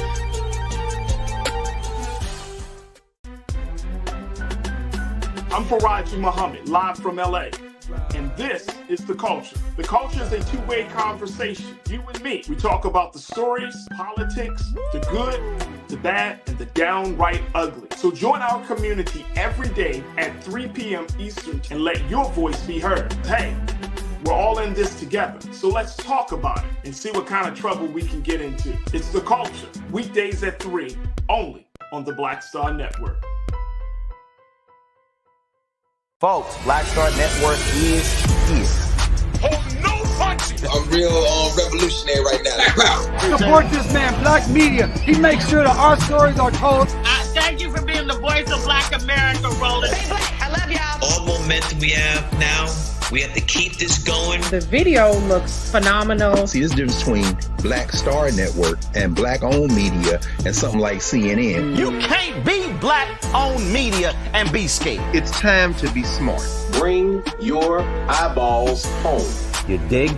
I'm Farajii Muhammad, live from LA. And this is The Culture. The Culture is a two-way conversation. You and me. We talk about the stories, politics, the good, the bad, and the downright ugly. So join our community every day at 3 p.m. Eastern and let your voice be heard. Hey, we're all in this together. So let's talk about it and see what kind of trouble we can get into. It's The Culture. Weekdays at 3, only on the Black Star Network. Folks, Black Star Network is here. Oh, no punches! I'm real revolutionary right now. Support this man, Black Media. He makes sure that our stories are told. Thank you for being the voice of Black America, Roland. Stay black. I love y'all. All momentum we have now, we have to keep this going. The video looks phenomenal. See, this difference between Black Star Network and black-owned media and something like CNN. You can't be black-owned media and be scared. It's time to be smart. Bring your eyeballs home. You dig?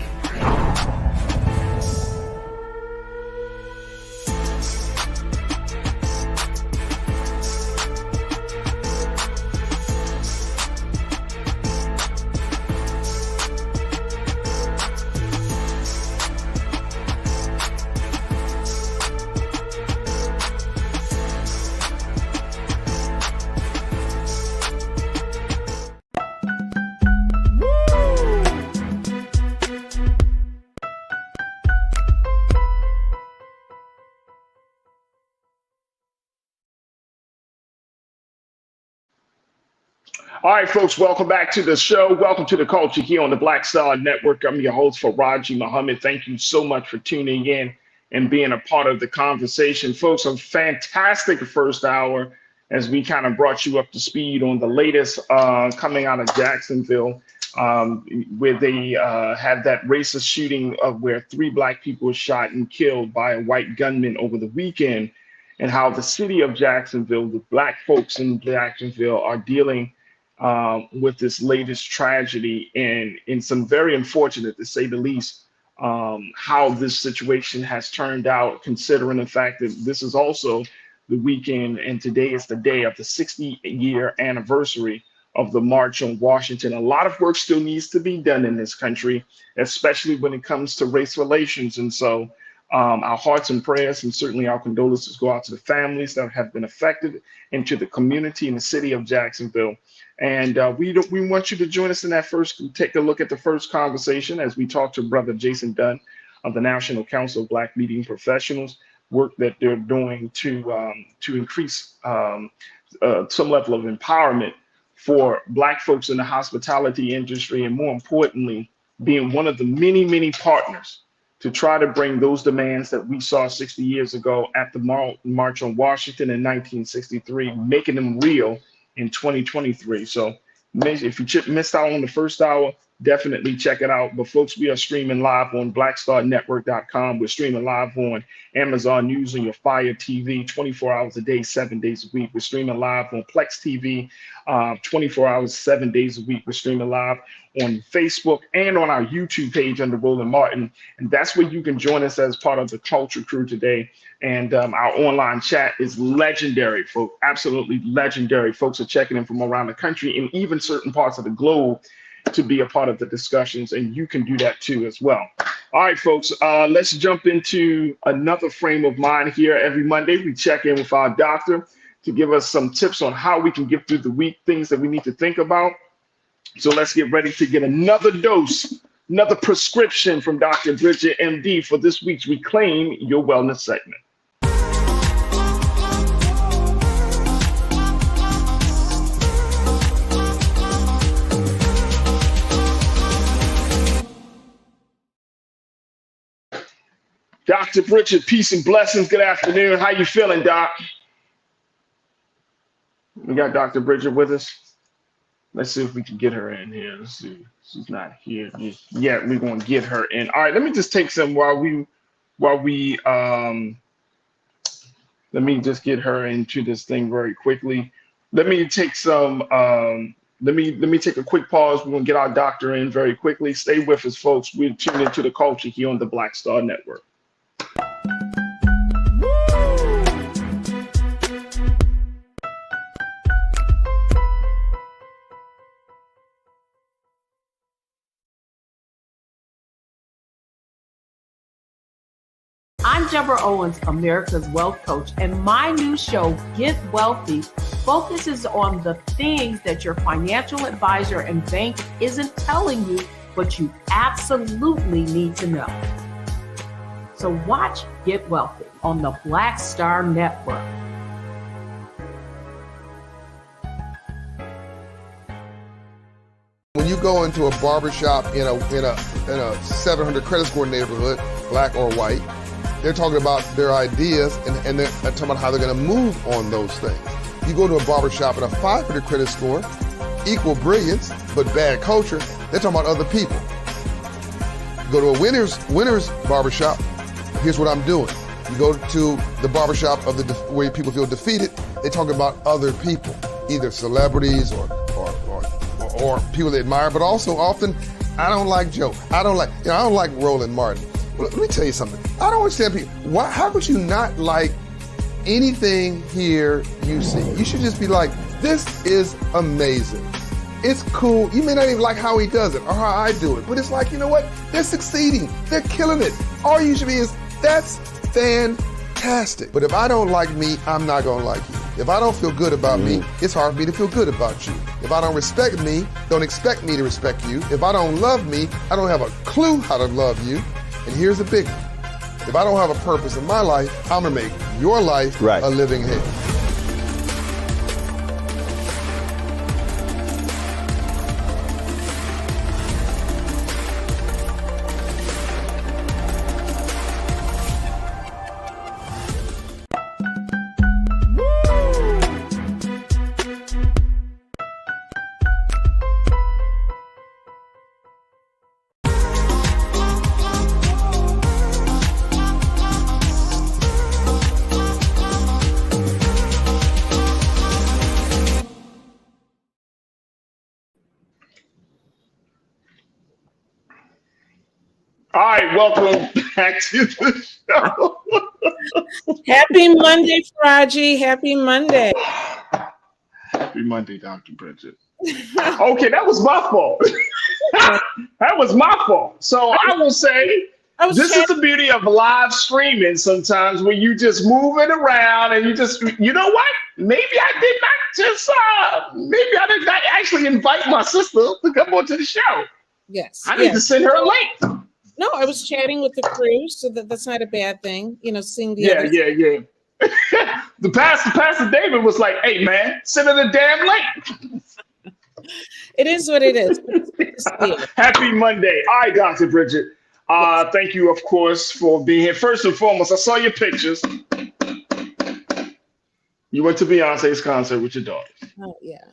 All right, folks, welcome back to the show. Welcome to The Culture here on the Black Star Network. I'm your host, Farajii Muhammad. Thank you so much for tuning in and being a part of the conversation. Folks, a fantastic first hour as we kind of brought you up to speed on the latest coming out of Jacksonville, where they had that racist shooting of where 3 black people were shot and killed by a white gunman over the weekend, and how the city of Jacksonville, the black folks in Jacksonville, are dealing with this latest tragedy, and in some very unfortunate, to say the least, how this situation has turned out, considering the fact that this is also the weekend and today is the day of the 60-year anniversary of the March on Washington. A lot of work still needs to be done in this country, especially when it comes to race relations. And so our hearts and prayers and certainly our condolences go out to the families that have been affected and to the community in the city of Jacksonville. And we want you to join us in that first, take a look at the first conversation as we talk to Brother Jason Dunn of the National Council of Black Media Professionals, work that they're doing to increase some level of empowerment for Black folks in the hospitality industry, and more importantly, being one of the many, many partners to try to bring those demands that we saw 60 years ago at the March on Washington in 1963, making them real in 2023. So if you missed out on the first hour, definitely check it out. But folks, we are streaming live on blackstarnetwork.com. We're streaming live on Amazon News on your Fire TV 24 hours a day, 7 days a week. We're streaming live on Plex TV 24 hours, 7 days a week. We're streaming live on Facebook and on our YouTube page under Roland Martin. And that's where you can join us as part of the Culture Crew today. And our online chat is legendary, folks, absolutely legendary. Folks are checking in from around the country and even certain parts of the globe to be a part of the discussions, and you can do that too as well. All right, folks, let's jump into another frame of mind here. Every Monday, we check in with our doctor to give us some tips on how we can get through the week, things that we need to think about. So let's get ready to get another dose, another prescription from Dr. Bridget, MD, for this week's Reclaim Your Wellness segment. Dr. Bridget, peace and blessings. Good afternoon. How you feeling, Doc? We got Dr. Bridget with us. Let's see if we can get her in here. Let's see. She's not here yet. We're going to get her in. All right, let me just take some while we let me just get her into this thing very quickly. Let me take some let me take a quick pause. We're going to get our doctor in very quickly. Stay with us, folks. We're tuned into the culture here on the Black Star Network. I'm Deborah Owens, America's Wealth Coach, and my new show, Get Wealthy, focuses on the things that your financial advisor and bank isn't telling you, but you absolutely need to know. So watch Get Wealthy on the Black Star Network. When you go into a barbershop in a 700 credit score neighborhood, black or white, they're talking about their ideas and they're talking about how they're going to move on those things. You go to a barbershop at a 500 credit score, equal brilliance, but bad culture, they're talking about other people. You go to a winner's barbershop, here's what I'm doing. You go to the barbershop of where people feel defeated, they talk about other people, either celebrities or people they admire, but also often, I don't like Joe. I don't like Roland Martin. Well, let me tell you something. I don't understand people. How could you not like anything here you see? You should just be like, this is amazing. It's cool. You may not even like how he does it or how I do it, but it's like, you know what? They're succeeding. They're killing it. All you should be is, that's fantastic. But if I don't like me, I'm not going to like you. If I don't feel good about me, it's hard for me to feel good about you. If I don't respect me, don't expect me to respect you. If I don't love me, I don't have a clue how to love you. And here's the big one. If I don't have a purpose in my life, I'm going to make your life a living hell. All right, welcome back to the show. Happy Monday, Farajii. Happy Monday. Happy Monday, Dr. Bridget. Okay, that was my fault. That was my fault. So I will say, this is the beauty of live streaming sometimes, when you just moving around and you know what? Maybe I did not just, maybe I did not actually invite my sister to come on to the show. Yes. I need to send her a link. No, I was chatting with the crew, so that's not a bad thing. You know, seeing the Yeah. The Pastor David was like, "Hey, man, send her the damn link." It is what it is. Happy Monday. All right, Dr. Bridget. Thank you, of course, for being here. First and foremost, I saw your pictures. You went to Beyonce's concert with your daughter. Oh, yeah,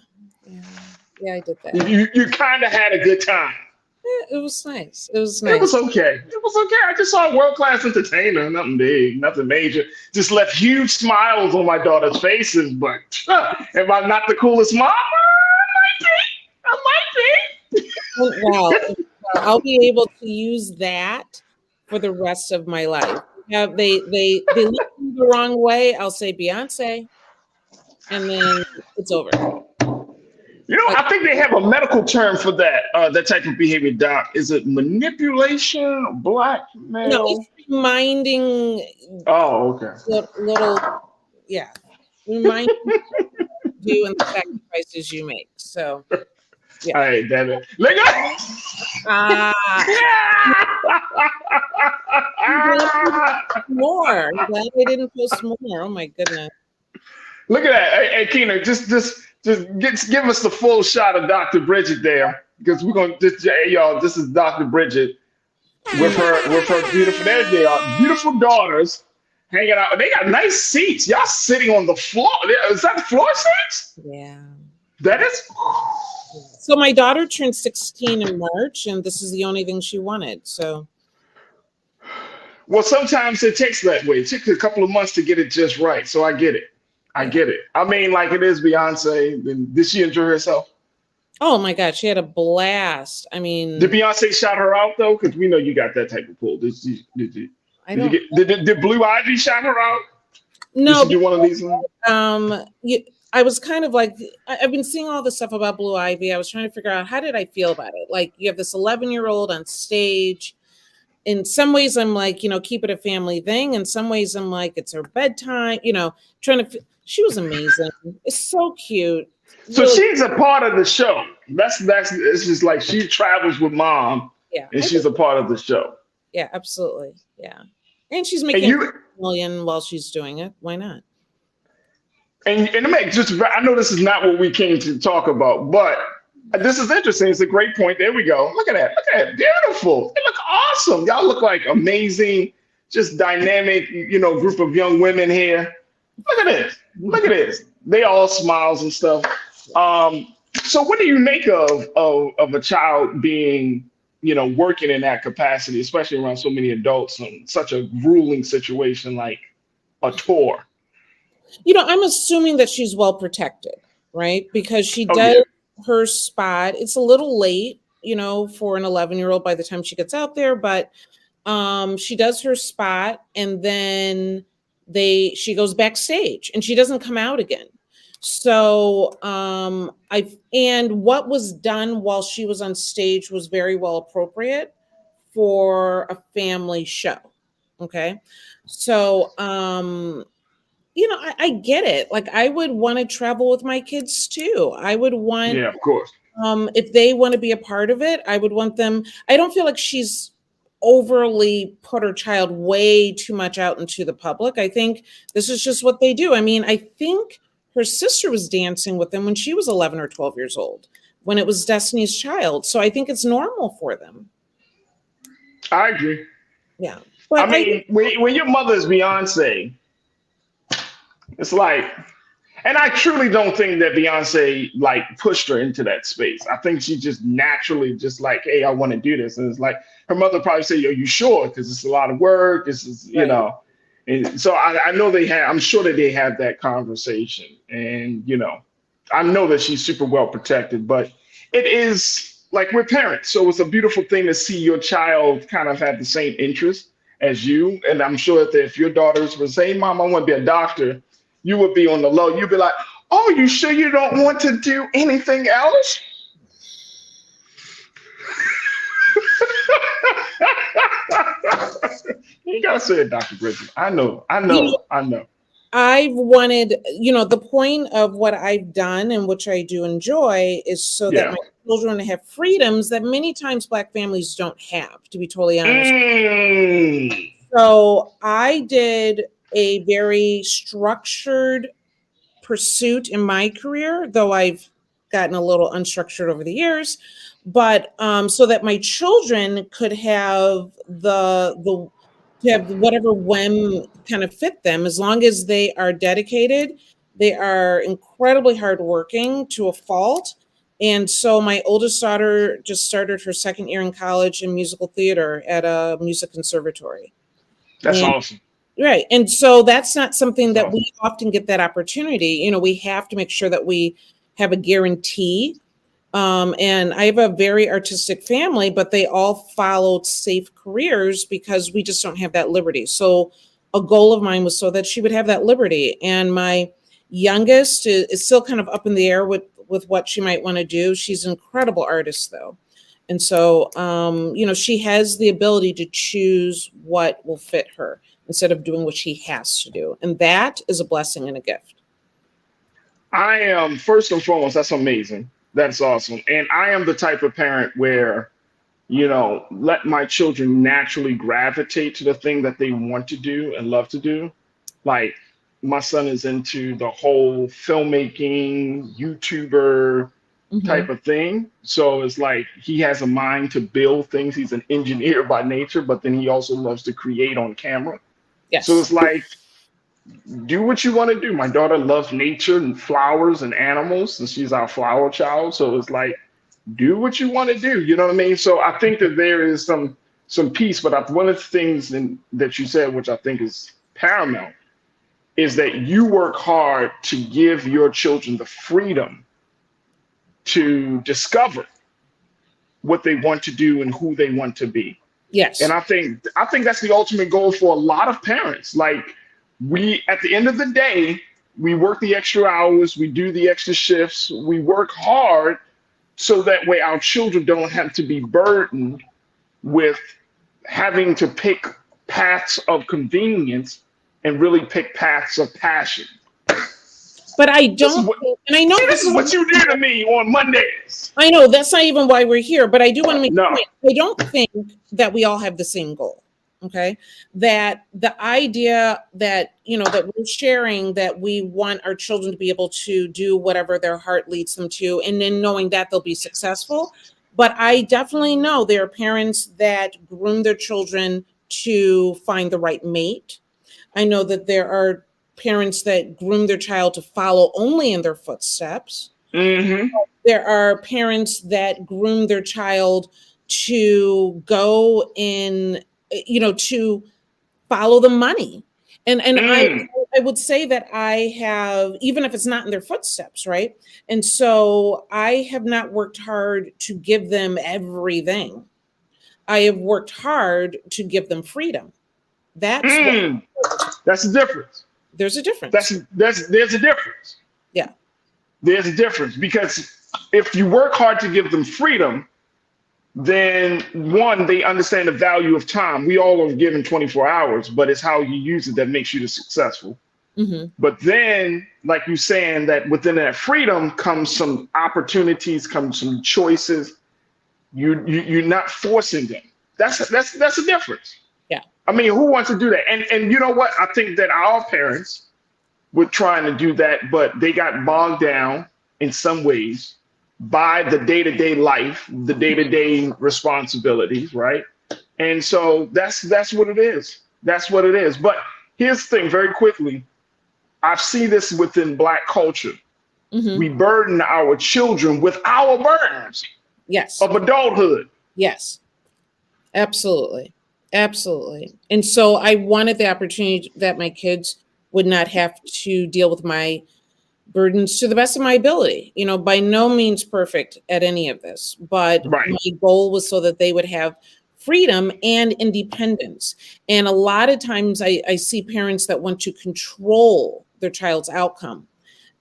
I did that. You kind of had a good time. It was nice. It was It was nice. okay. It was okay. I just saw a world-class entertainer, nothing big, nothing major. Just left huge smiles on my daughter's faces. But am I not the coolest mom? I might be. Well, I'll be able to use that for the rest of my life. Yeah, they look at me the wrong way. I'll say Beyonce, and then it's over. You know, I think they have a medical term for that. That type of behavior, Doc. Is it manipulation, blackmail? No, it's reminding. Oh, okay. Little, yeah, reminding you and the sacrifices you make. So, yeah. All right, damn it. Look at more. I'm glad they didn't post more. Oh my goodness. Look at that. Hey, Keena, just give us the full shot of Dr. Bridget there, because we're gonna just, hey, y'all. This is Dr. Bridget with her beautiful. There they are, beautiful daughters hanging out. They got nice seats. Y'all sitting on the floor. Is that floor seats? Yeah. That is. So my daughter turned 16 in March, and this is the only thing she wanted. So. Well, sometimes it takes that way. It took a couple of months to get it just right. So I get it. I get it. I mean, like it is Beyonce. Did she enjoy herself? Oh my God, she had a blast. I mean, did Beyonce shout her out though? Because we know you got that type of pull. Did Blue Ivy shout her out? No. Did she do one of these ones? I was kind of like, I've been seeing all this stuff about Blue Ivy. I was trying to figure out, how did I feel about it? Like, you have this 11-year-old on stage. In some ways, I'm like, keep it a family thing. In some ways, I'm like, it's her bedtime. She was amazing. It's so cute. So really, she's a part of the show. That's it's just like she travels with mom. Yeah, and she's a part of the show. Yeah, absolutely. Yeah, and she's making $1 million while she's doing it. Why not? And it makes I know this is not what we came to talk about, but this is interesting. It's a great point. There we go. Look at that. Look at that. Beautiful. They look awesome. Y'all look like amazing, just dynamic, group of young women here. Look at this. Look at this. They all smiles and stuff. So what do you make of a child being, working in that capacity, especially around so many adults in such a grueling situation like a tour? I'm assuming that she's well protected, right? Because she does her spot. It's a little late, for an 11-year-old by the time she gets out there, but she does her spot, and then she goes backstage and she doesn't come out again. So and what was done while she was on stage was very well appropriate for a family show. Okay. So I get it. Like, I would want to travel with my kids too. I would want, yeah, of course. If they want to be a part of it, I would want them. I don't feel like she's overly put her child way too much out into the public. I think this is just what they do. I mean, I think her sister was dancing with them when she was 11 or 12 years old, when it was Destiny's Child. So I think it's normal for them. I agree. Yeah. But I mean, when your mother is Beyonce, it's like, and I truly don't think that Beyonce like pushed her into that space. I think she just naturally just like, hey, I want to do this. And it's like, her mother probably said, are you sure? Because it's a lot of work. This is, and so I know I'm sure that they have that conversation. And, I know that she's super well protected, but it is like, we're parents. So it's a beautiful thing to see your child kind of have the same interest as you. And I'm sure that if your daughters would say, Mom, I want to be a doctor, you would be on the low. You'd be like, oh, you sure you don't want to do anything else? You gotta say it, Dr. Bridget. I know. I've wanted, the point of what I've done and which I do enjoy is so that my children have freedoms that many times Black families don't have, to be totally honest. So I did a very structured pursuit in my career, though I've gotten a little unstructured over the years, but so that my children could have have whatever whim kind of fit them, as long as they are dedicated. They are incredibly hardworking to a fault, And so my oldest daughter just started her second year in college in musical theater at a music conservatory. That's awesome. Right. And so that's not something that we often get that opportunity. You know, we have to make sure that we have a guarantee. And I have a very artistic family, but they all followed safe careers because we just don't have that liberty. So a goal of mine was so that she would have that liberty. And my youngest is still kind of up in the air with what she might want to do. She's an incredible artist, though. And so, you know, she has the ability to choose what will fit her instead of doing what she has to do. And that is a blessing and a gift. I am, first and foremost, that's amazing. That's awesome. And I am the type of parent where, you know, let my children naturally gravitate to the thing that they want to do and love to do. Like, my son is into the whole filmmaking, YouTuber type of thing. So it's like he has a mind to build things. He's an engineer by nature, but then he also loves to create on camera. Yes. So it's like, do what you want to do. My daughter loves nature and flowers and animals, and she's our flower child. So it's like, do what you want to do. You know what I mean? So I think that there is some peace, but one of the things that you said, which I think is paramount, is that you work hard to give your children the freedom to discover what they want to do and who they want to be. Yes. And I think that's the ultimate goal for a lot of parents. Like, we, at the end of the day, we work the extra hours, we do the extra shifts, we work hard so that way our children don't have to be burdened with having to pick paths of convenience and really pick paths of passion. But I don't, and I know this is what you do to me on Mondays. I know that's not even why we're here, but I do want to make a point. I don't think that we all have the same goal. Okay, that the idea that, you know, that we're sharing that we want our children to be able to do whatever their heart leads them to, and then knowing that they'll be successful. But I definitely know there are parents that groom their children to find the right mate. I know that there are parents that groom their child to follow only in their footsteps. Mm-hmm. There are parents that groom their child to go in, you know, to follow the money. And I would say that I have, even if it's not in their footsteps, right? And so I have not worked hard to give them everything. I have worked hard to give them freedom. That's the difference. There's a difference. There's a difference. Yeah. There's a difference, because if you work hard to give them freedom, then one, they understand the value of time. We all are given 24 hours, but it's how you use it that makes you successful. Mm-hmm. But then, like you're saying, that within that freedom comes some opportunities, comes some choices. You're not forcing them. That's a difference. Yeah. I mean, who wants to do that? And you know what? I think that our parents were trying to do that, but they got bogged down in some ways by the day-to-day life, the day-to-day responsibilities, right? And so that's what it is. That's what it is. But here's the thing, very quickly. I see this within Black culture. Mm-hmm. We burden our children with our burdens. Yes. Of adulthood. Yes. Absolutely. Absolutely. And so I wanted the opportunity that my kids would not have to deal with my burdens to the best of my ability. You know, by no means perfect at any of this, but my goal was so that they would have freedom and independence. And a lot of times I see parents that want to control their child's outcome.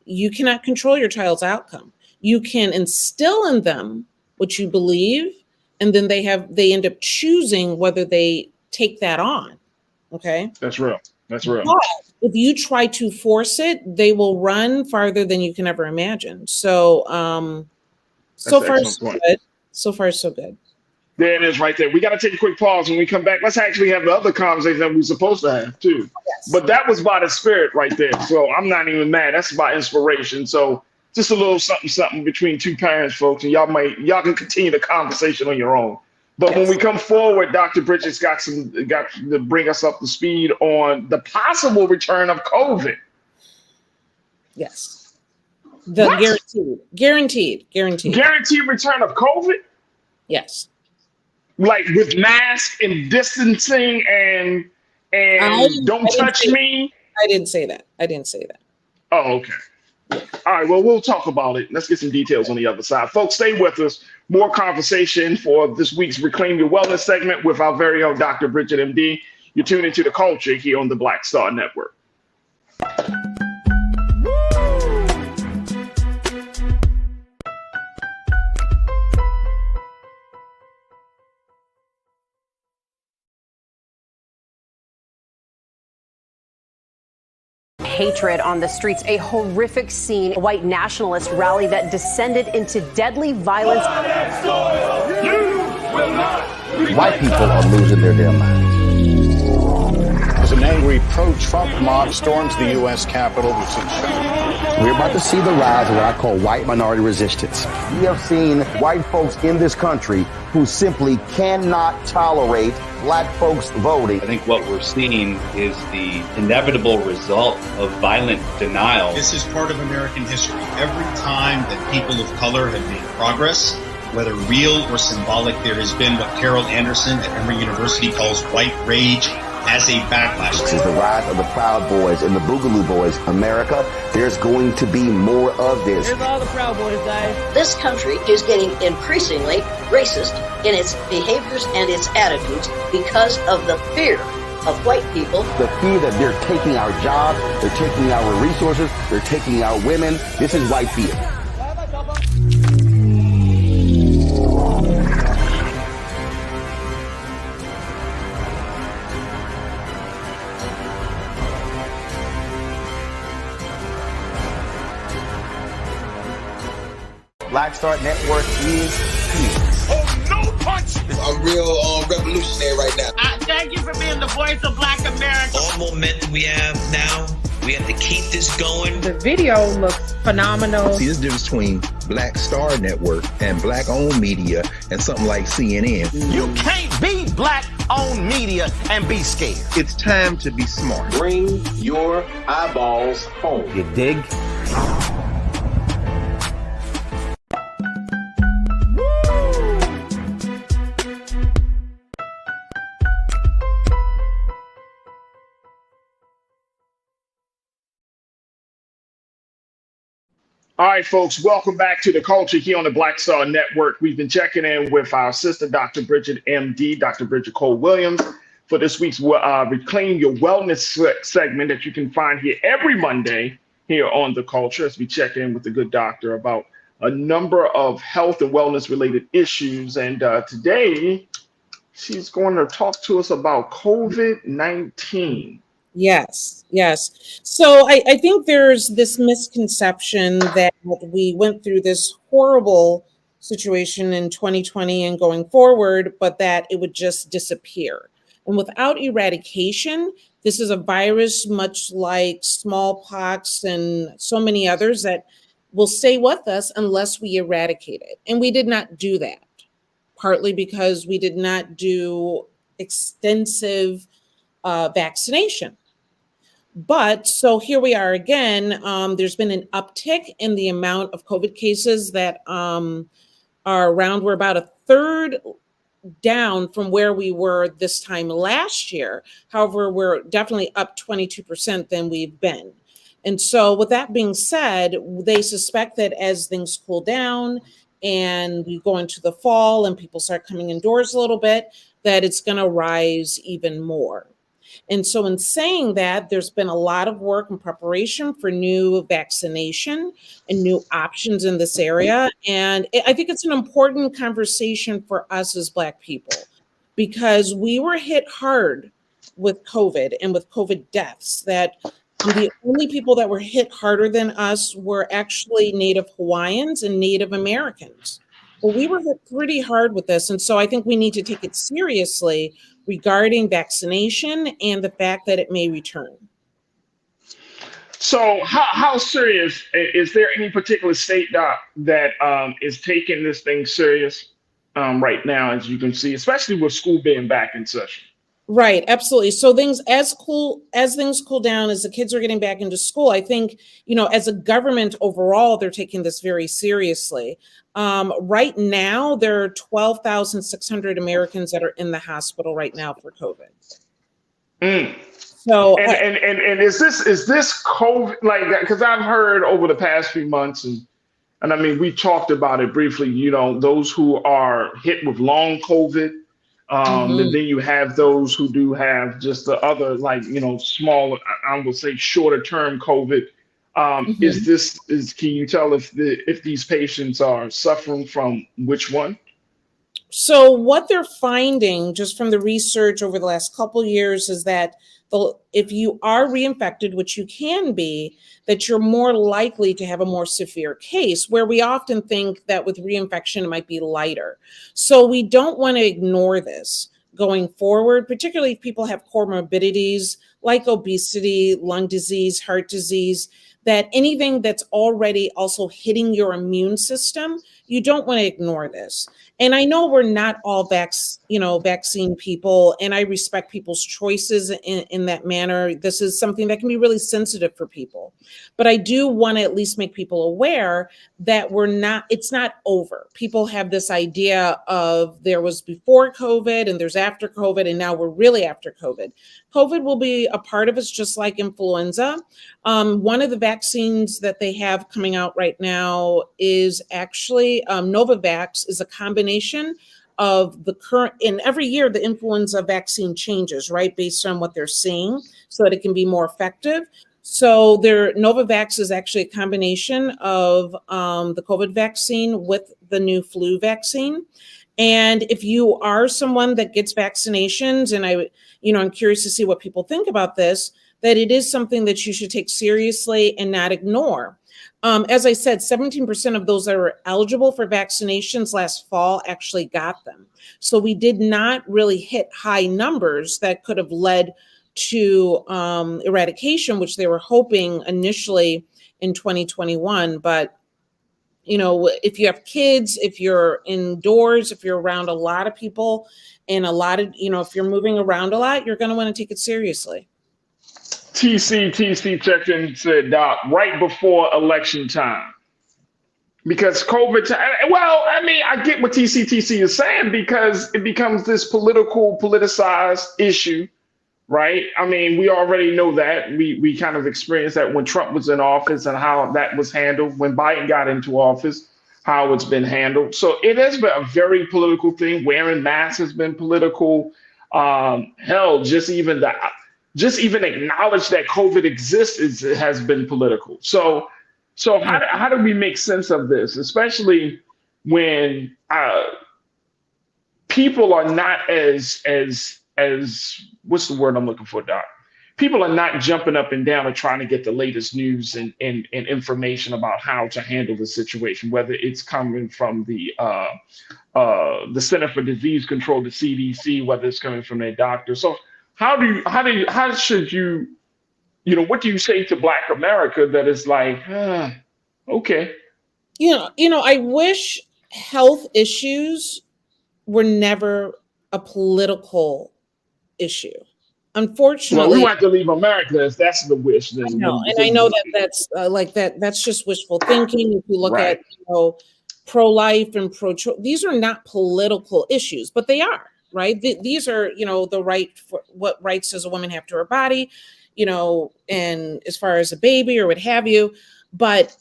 You cannot control your child's outcome. You can instill in them what you believe, and then they end up choosing whether they take that on. Okay. That's real. That's real. But if you try to force it, they will run farther than you can ever imagine. So, so far, so good. So far, so good. There it is right there. We got to take a quick pause. When we come back, let's actually have the other conversation that we're supposed to have too. Yes. But that was by the Spirit right there. So I'm not even mad. That's by inspiration. So just a little something between two parents, folks, and y'all can continue the conversation on your own. But when we come forward, Dr. Bridget's got to bring us up to speed on the possible return of COVID. Yes. The What? guaranteed. Guaranteed return of COVID? Yes. Like with mask and distancing and don't touch me? I didn't say that. Oh, okay. All right, well, we'll talk about it. Let's get some details on the other side. Folks, stay with us. More conversation for this week's Reclaim Your Wellness segment with our very own Dr. Bridget, MD. You're tuned into The Culture here on the Black Star Network. Hatred on the streets, a horrific scene, a white nationalist rally that descended into deadly violence. White people are losing their damn minds. As an angry pro-Trump mob storms the U.S. Capitol, We're about to see the rise of what I call white minority resistance. We have seen white folks in this country who simply cannot tolerate black folks voting. I think what we're seeing is the inevitable result of violent denial. This is part of American history. Every time that people of color have made progress, whether real or symbolic, there has been what Carol Anderson at Emory University calls white rage as a backlash. This is the rise of the Proud Boys and the Boogaloo Boys. America, there's going to be more of this. Here's all the Proud Boys, guys. This country is getting increasingly racist in its behaviors and its attitudes because of the fear of white people. The fear that they're taking our jobs, they're taking our resources, they're taking our women. This is white fear. Black Star Network is here. Oh, no punch! I'm real revolutionary right now. Thank you for being the voice of Black America. All momentum we have now, we have to keep this going. The video looks phenomenal. See, there's a difference between Black Star Network and black-owned media and something like CNN. You can't be black-owned media and be scared. It's time to be smart. Bring your eyeballs home. You dig? All right, folks, welcome back to The Culture here on the Black Star Network. We've been checking in with our sister, Dr. Bridget, MD, Dr. Bridget Cole-Williams, for this week's Reclaim Your Wellness segment that you can find here every Monday here on The Culture as we check in with the good doctor about a number of health and wellness related issues. And today, she's going to talk to us about COVID-19. Yes. So I think there's this misconception that we went through this horrible situation in 2020 and going forward, but that it would just disappear. And without eradication, this is a virus much like smallpox and so many others that will stay with us unless we eradicate it. And we did not do that, partly because we did not do extensive vaccination. But so here we are again. There's been an uptick in the amount of COVID cases that are around. We're about a third down from where we were this time last year. However, we're definitely up 22% than we've been. And so with that being said, they suspect that as things cool down and we go into the fall and people start coming indoors a little bit, that it's going to rise even more. And so in saying that, there's been a lot of work and preparation for new vaccination and new options in this area. And I think it's an important conversation for us as Black people, because we were hit hard with COVID and with COVID deaths, that the only people that were hit harder than us were actually Native Hawaiians and Native Americans. But we were hit pretty hard with this. And so I think we need to take it seriously regarding vaccination and the fact that it may return. So how serious, is there any particular state, Doc, that is taking this thing serious right now, as you can see, especially with school being back in session? Right, absolutely. So as things cool down, as the kids are getting back into school, I think, as a government overall, they're taking this very seriously. Right now, there are 12,600 Americans that are in the hospital right now for COVID. Mm. So, and is this COVID like that? Because I've heard over the past few months, and I mean, we talked about it briefly. Those who are hit with long COVID. And then you have those who do have just the other, like, small, I will say shorter term COVID. Can you tell if these patients are suffering from which one? So what they're finding just from the research over the last couple years is that if you are reinfected, which you can be, that you're more likely to have a more severe case, where we often think that with reinfection, it might be lighter. So we don't want to ignore this going forward, particularly if people have comorbidities like obesity, lung disease, heart disease, that anything that's already also hitting your immune system, you don't want to ignore this. And I know we're not all vaccine people, and I respect people's choices in that manner. This is something that can be really sensitive for people. But I do want to at least make people aware that it's not over. People have this idea of there was before COVID and there's after COVID, and now we're really after COVID. COVID will be a part of us just like influenza. One of the vaccines that they have coming out right now is actually Novavax is a combination of the current, and every year the influenza vaccine changes, right, based on what they're seeing so that it can be more effective. So Novavax is actually a combination of the COVID vaccine with the new flu vaccine. And if you are someone that gets vaccinations, and I'm curious to see what people think about this, that it is something that you should take seriously and not ignore. As I said, 17% of those that were eligible for vaccinations last fall actually got them. So we did not really hit high numbers that could have led to eradication, which they were hoping initially in 2021. But, if you have kids, if you're indoors, if you're around a lot of people and if you're moving around a lot, you're going to want to take it seriously. TC checked in and said, right before election time. Because COVID, I get what TC is saying, because it becomes this politicized issue, right? I mean, we already know that. We kind of experienced that when Trump was in office and how that was handled. When Biden got into office, how it's been handled. So it has been a very political thing. Wearing masks has been political. Hell, just even acknowledge that COVID exists has been political. So how do we make sense of this, especially when people are not as what's the word I'm looking for, Doc? People are not jumping up and down and trying to get the latest news and information about how to handle the situation, whether it's coming from the Center for Disease Control, the CDC, whether it's coming from their doctor. So how should you, what do you say to Black America that is like, okay. I wish health issues were never a political issue. Unfortunately, we want to leave America if that's the wish. Then I know that's just wishful thinking. If you look at pro-life and pro-choice, these are not political issues, but they are. Right. These are, the right for what rights does a woman have to her body, and as far as a baby or what have you. But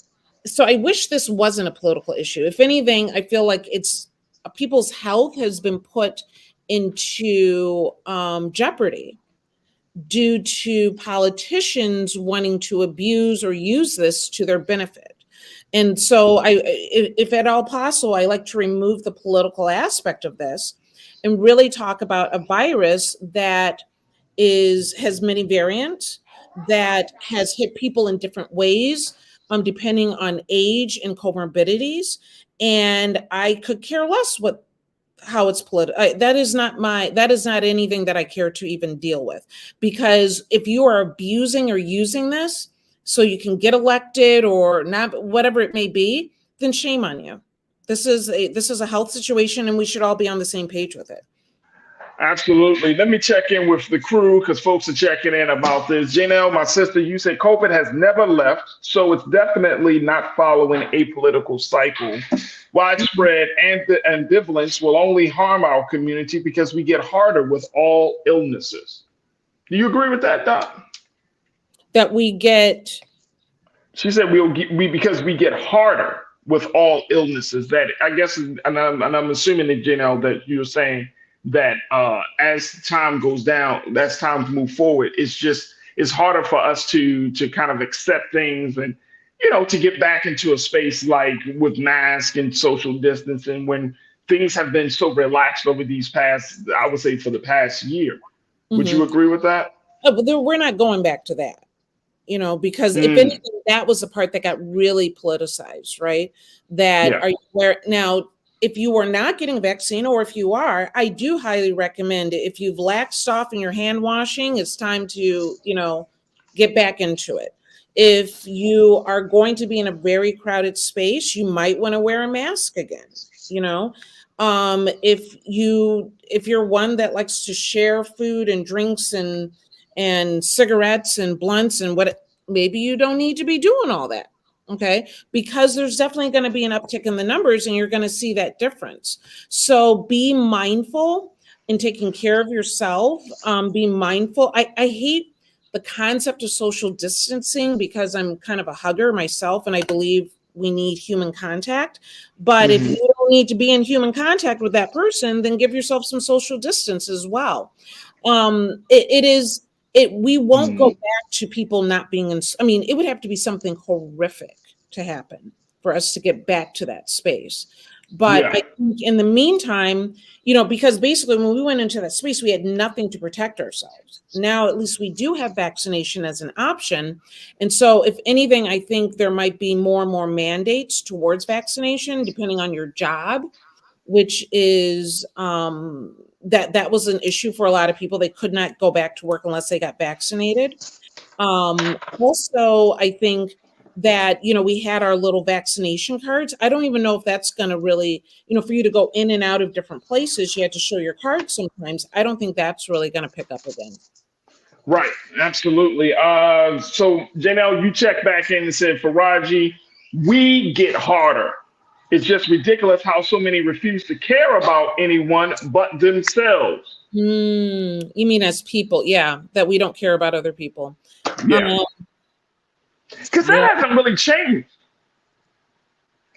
so I wish this wasn't a political issue. If anything, I feel like people's health has been put into jeopardy due to politicians wanting to abuse or use this to their benefit. And so if at all possible, I like to remove the political aspect of this and really talk about a virus that has many variants, that has hit people in different ways, depending on age and comorbidities. And I could care less how it's political. That is not anything that I care to even deal with, because if you are abusing or using this so you can get elected or not, whatever it may be, then shame on you. This is a health situation, and we should all be on the same page with it. Absolutely. Let me check in with the crew because folks are checking in about this. Janelle, my sister, you said COVID has never left, so it's definitely not following a political cycle. Widespread ambivalence will only harm our community because we get harder with all illnesses. Do you agree with that, Doc? That we get. She said because we get harder with all illnesses. That I guess, and I'm assuming that Janelle that you're saying that as time goes down, as time move forward, it's harder for us to kind of accept things and to get back into a space like with masks and social distancing when things have been so relaxed over these past, I would say for the past year. Would you agree with that? But we're not going back to that, because if anything, that was the part that got really politicized, right? That are you aware now? If you are not getting a vaccine, or if you are, I do highly recommend if you've laxed off in your hand washing, it's time to, get back into it. If you are going to be in a very crowded space, you might want to wear a mask again, if you're one that likes to share food and drinks and cigarettes and blunts and maybe you don't need to be doing all that. Okay, because there's definitely going to be an uptick in the numbers and you're going to see that difference. So be mindful in taking care of yourself. Be mindful. I hate the concept of social distancing because I'm kind of a hugger myself and I believe we need human contact. But if you don't need to be in human contact with that person, then give yourself some social distance as well. We won't go back to people not being in, it would have to be something horrific to happen for us to get back to that space. But I think in the meantime, because basically when we went into that space, we had nothing to protect ourselves. Now, at least we do have vaccination as an option. And so if anything, I think there might be more and more mandates towards vaccination, depending on your job, which is, that was an issue for a lot of people. They could not go back to work unless they got vaccinated. Also, I think that, we had our little vaccination cards. I don't even know if that's going to really, for you to go in and out of different places, you had to show your card sometimes. I don't think that's really going to pick up again. Right. Absolutely. So Janelle, you checked back in and said, Farajii, we get harder. It's just ridiculous how so many refuse to care about anyone but themselves. You mean as people? Yeah, that we don't care about other people. Yeah. Because that hasn't really changed.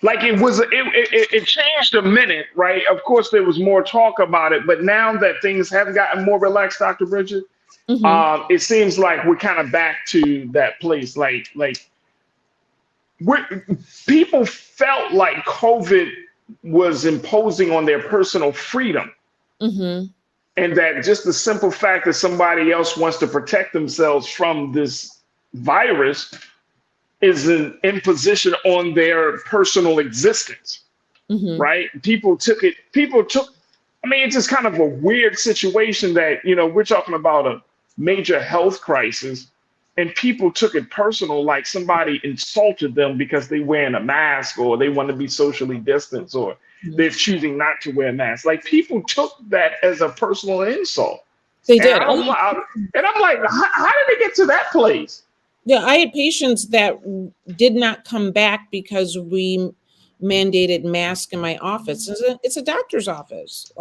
Like it changed a minute, right? Of course, there was more talk about it, but now that things have gotten more relaxed, Dr. Bridget, it seems like we're kind of back to that place. Like people felt like COVID was imposing on their personal freedom. And that just the simple fact that somebody else wants to protect themselves from this virus is an imposition on their personal existence, right? It's just kind of a weird situation that, we're talking about a major health crisis and people took it personal, like somebody insulted them because they wearing a mask or they want to be socially distanced or they're choosing not to wear masks. Like people took that as a personal insult. They did. And I'm like, how did it get to that place? Yeah, I had patients that did not come back because we mandated masks in my office. It's a doctor's office,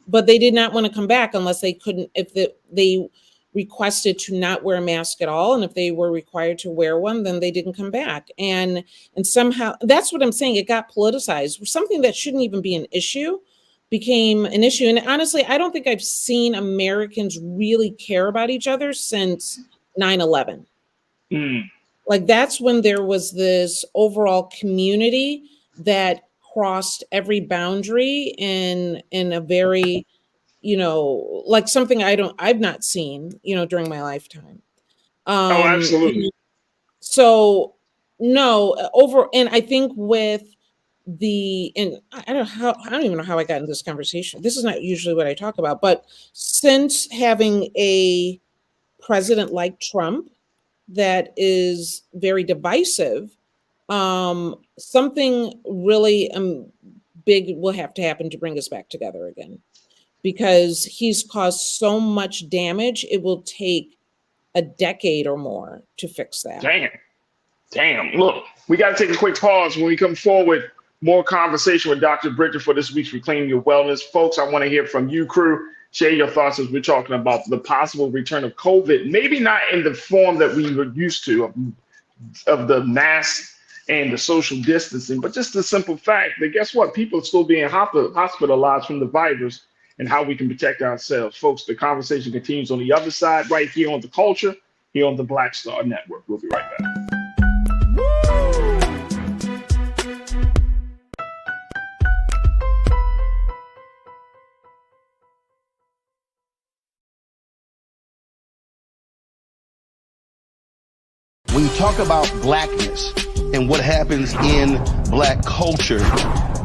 but they did not want to come back unless they couldn't, if they requested to not wear a mask at all. And if they were required to wear one, then they didn't come back. And somehow, that's what I'm saying, it got politicized. Something that shouldn't even be an issue became an issue. And honestly, I don't think I've seen Americans really care about each other since 9/11. Like that's when there was this overall community that crossed every boundary in a very, like something I've not seen, during my lifetime. Absolutely. So no, and I think with and I don't even know how I got into this conversation. This is not usually what I talk about, but since having a president like Trump that is very divisive, something really big will have to happen to bring us back together again. because he's caused so much damage. It will take a decade or more to fix that. Damn. Look, we got to take a quick pause. When we come forward, more conversation with Dr. Bridget for this week's Reclaim Your Wellness. Folks, I want to hear from you, crew. Share your thoughts as we're talking about the possible return of COVID. Maybe not in the form that we were used to of the mask and the social distancing, but just the simple fact that guess what? People are still being hospitalized from the virus and how we can protect ourselves. Folks, the conversation continues on the other side right here on The Culture, here on the Black Star Network. We'll be right back. When you talk about blackness and what happens in black culture,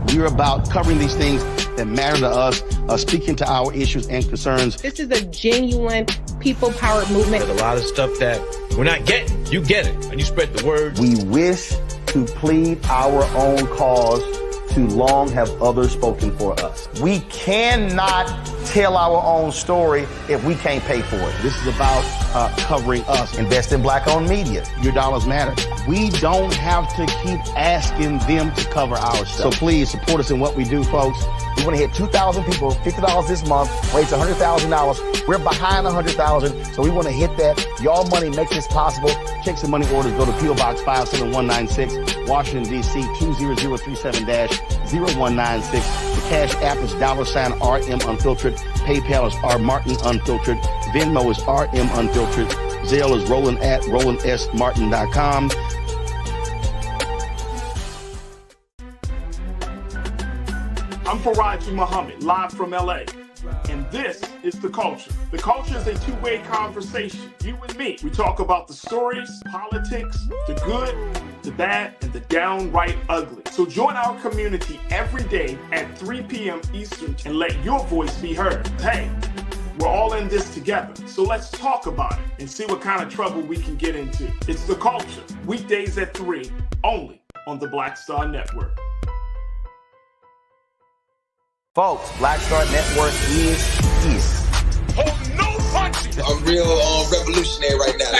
we're about covering these things that matter to us, speaking to our issues and concerns. This is a genuine people-powered movement. But a lot of stuff that we're not getting, you get it, and you spread the word. We wish to plead our own cause. Too long have others spoken for us. We cannot tell our own story if we can't pay for it. This is about covering us. Invest in black-owned media. Your dollars matter. We don't have to keep asking them to cover our stuff. So please support us in what we do, folks. We want to hit 2,000 people, $50 this month, raise $100,000. We're behind 100,000, so we want to hit that. Y'all money makes this possible. Check some money orders. Go to P.O. Box 57196, Washington, D.C. 20037-0196. The Cash App is $RM Unfiltered. PayPal is R Martin Unfiltered. Venmo is RM Unfiltered. Zelle is Roland@RolandSMartin.com. I'm Farajii Muhammad, live from LA. And this is The Culture. The Culture is a two-way conversation. You and me. We talk about the stories, politics, the good, the bad, and the downright ugly. So join our community every day at 3 p.m. Eastern and let your voice be heard. Hey, we're all in this together. So let's talk about it and see what kind of trouble we can get into. It's The Culture, weekdays at 3, only on the Black Star Network. Folks, Black Star Network is here. Oh, no punches! I'm real revolutionary right now.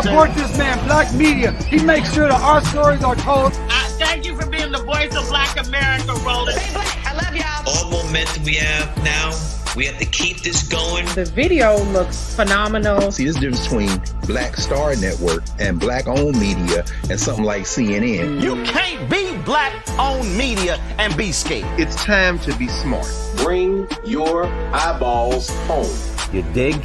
Support this man, Black Media. He makes sure that our stories are told. Thank you for being the voice of Black America, Roland. Stay black. I love y'all. All momentum we have now, we have to keep this going. The video looks phenomenal. See, this difference between Black Star Network and black-owned media and something like CNN. You can't be black-owned media and be scared. It's time to be smart. Bring your eyeballs home. You dig?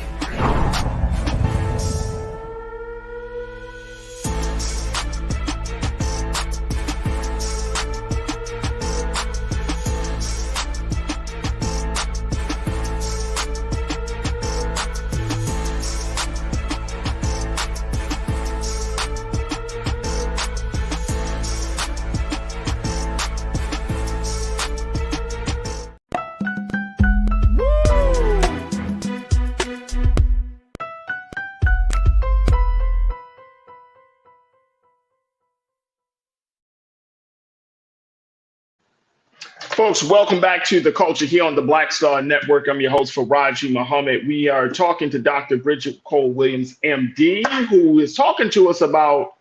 Folks, welcome back to The Culture here on the Black Star Network. I'm your host, Farajii Muhammad. We are talking to Dr. Bridget Cole-Williams, MD, who is talking to us about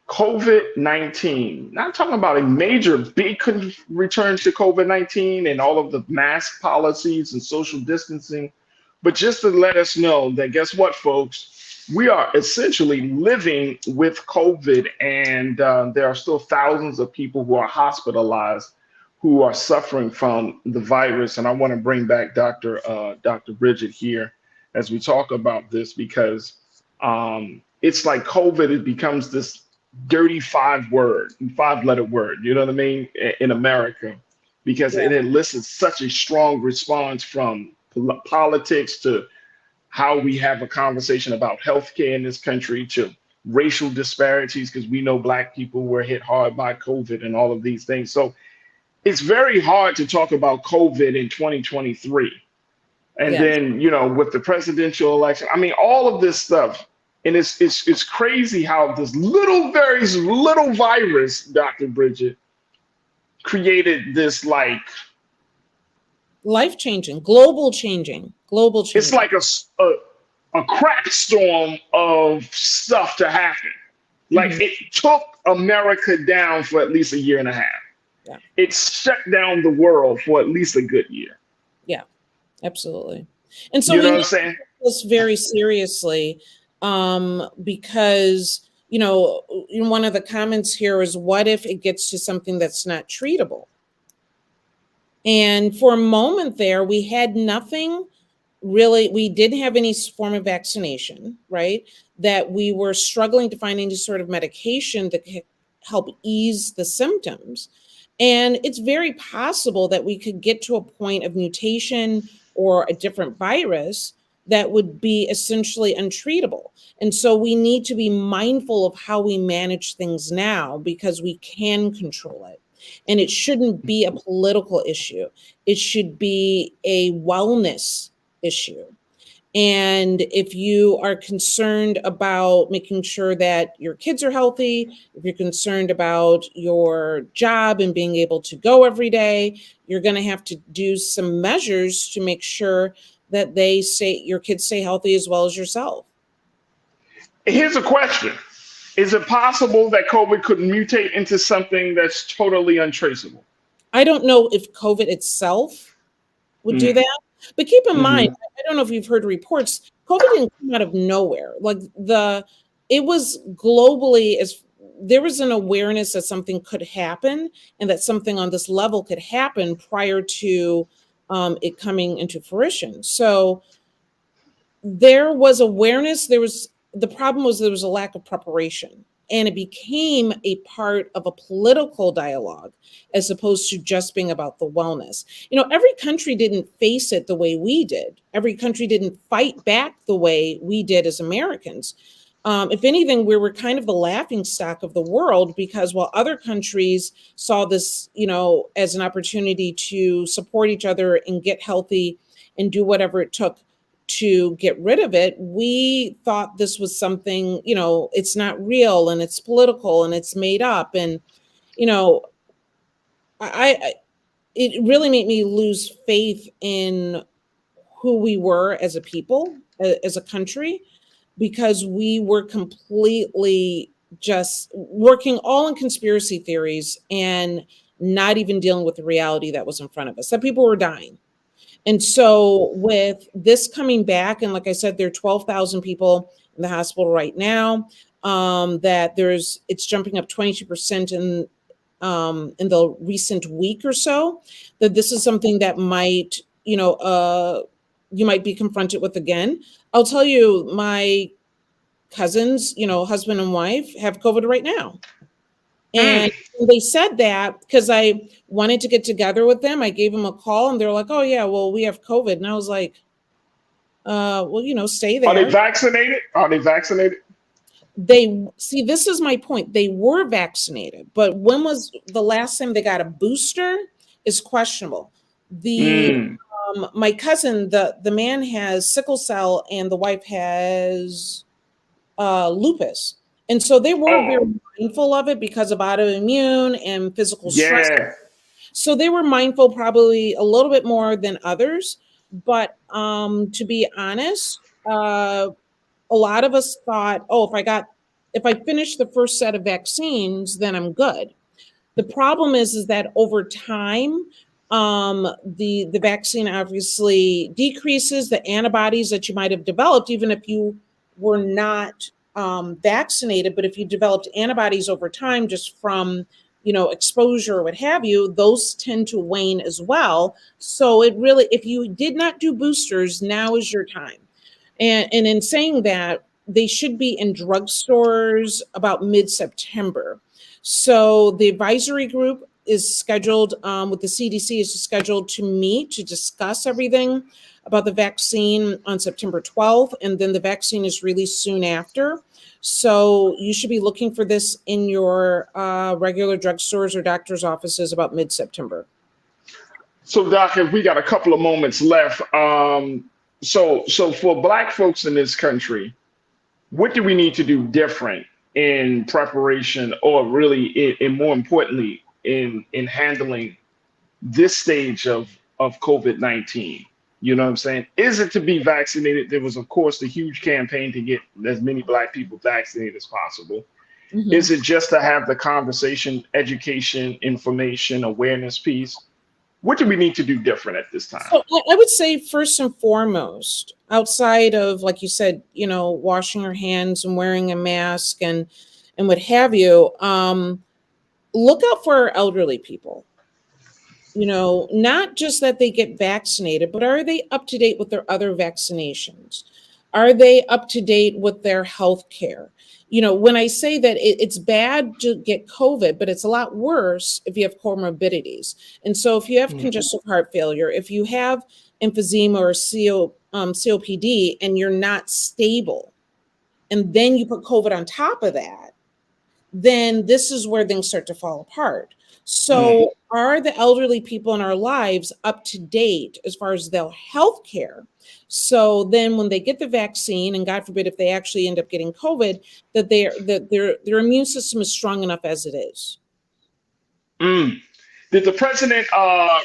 COVID-19. Not talking about a major big return to COVID-19 and all of the mask policies and social distancing, but just to let us know that guess what, folks? We are essentially living with COVID, and there are still thousands of people who are hospitalized who are suffering from the virus. And I want to bring back Dr. Bridget here as we talk about this, because it's like COVID, it becomes this dirty five-letter word, you know what I mean, in America, because it elicits such a strong response from politics to how we have a conversation about healthcare in this country, to racial disparities, because we know Black people were hit hard by COVID and all of these things. So it's very hard to talk about COVID in 2023. And then, you know, with the presidential election, I mean, all of this stuff. And it's crazy how this very little virus, Dr. Bridget, created this like Life-changing, global changing. It's like a crack storm of stuff to happen. Like it took America down for at least a year and a half. Yeah. It shut down the world for at least a good year. Yeah, absolutely. And so you know we what I'm saying? take this very seriously because, you know, in one of the comments here is, what if it gets to something that's not treatable? And for a moment there, we had nothing really, we didn't have any form of vaccination, right? That we were struggling to find any sort of medication that could help ease the symptoms. And it's very possible that we could get to a point of mutation or a different virus that would be essentially untreatable. And so we need to be mindful of how we manage things now, because we can control it. And it shouldn't be a political issue. It should be a wellness issue. And if you are concerned about making sure that your kids are healthy, if you're concerned about your job and being able to go every day, you're going to have to do some measures to make sure that your kids stay healthy as well as yourself. Here's a question. Is it possible that COVID could mutate into something that's totally untraceable? I don't know if COVID itself would do that. But keep in mind, I don't know if you've heard reports, COVID didn't come out of nowhere. Like it was globally, there was an awareness that something could happen and that something on this level could happen prior to it coming into fruition. So there was awareness. The problem was there was a lack of preparation, and it became a part of a political dialogue as opposed to just being about the wellness. You know, every country didn't face it the way we did. Every country didn't fight back the way we did as Americans. If anything, we were kind of the laughing stock of the world, because while other countries saw this, you know, as an opportunity to support each other and get healthy and do whatever it took to get rid of it, we thought this was something, you know, it's not real and it's political and it's made up. And, you know, it really made me lose faith in who we were as a people, as a country, because we were completely just working all in conspiracy theories and not even dealing with the reality that was in front of us, that people were dying. And so with this coming back, and like I said, there are 12,000 people in the hospital right now, that it's jumping up 22% in the recent week or so, that this is something that might, you know, you might be confronted with again. I'll tell you, my cousins, you know, husband and wife, have COVID right now. And they said that because I wanted to get together with them. I gave them a call and they're like, oh yeah, well, we have COVID. And I was like, well, you know, stay there. Are they vaccinated? See, this is my point. They were vaccinated, but when was the last time they got a booster is questionable. My cousin, the man has sickle cell and the wife has lupus. And so they were very mindful of it because of autoimmune and physical stress. So they were mindful probably a little bit more than others. But to be honest, a lot of us thought, oh, if I finish the first set of vaccines, then I'm good. The problem is that over time, the vaccine obviously decreases the antibodies that you might have developed, even if you were not vaccinated. But if you developed antibodies over time, just from, you know, exposure or what have you, those tend to wane as well. So it really, if you did not do boosters, now is your time. And in saying that, they should be in drugstores about mid-September. So the advisory group is scheduled with the CDC is scheduled to meet to discuss everything about the vaccine on September 12th. And then the vaccine is released soon after. So you should be looking for this in your regular drugstores or doctor's offices about mid-September. So Doc, if we got a couple of moments left, so for Black folks in this country, what do we need to do different in preparation, or really, and more importantly, in handling this stage of of COVID-19? You know what I'm saying? Is it to be vaccinated? There was, of course, the huge campaign to get as many Black people vaccinated as possible. Mhm. Is it just to have the conversation, education, information, awareness piece? What do we need to do different at this time? So I would say first and foremost, outside of, like you said, washing your hands and wearing a mask and what have you, look out for our elderly people. Not just that they get vaccinated, but are they up to date with their other vaccinations? Are they up to date with their health care? When I say that it's bad to get COVID, but it's a lot worse if you have comorbidities. And so if you have congestive heart failure, if you have emphysema or COPD and you're not stable, and then you put COVID on top of that, then this is where things start to fall apart. So are the elderly people in our lives up to date as far as their health care? So then when they get the vaccine, and God forbid if they actually end up getting COVID, that their immune system is strong enough as it is. Did the president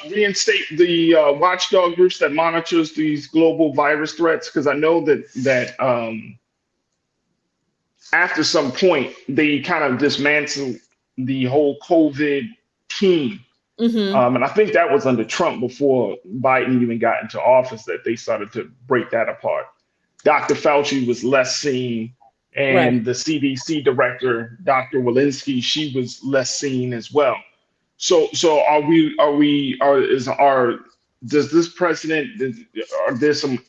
reinstate the watchdog groups that monitors these global virus threats? Because I know that after some point, they kind of dismantled the whole COVID team. And I think that was under Trump before Biden even got into office that they started to break that apart. Dr. Fauci was less seen, and the CDC director, Dr. Walensky, she was less seen as well. So does this president, are there some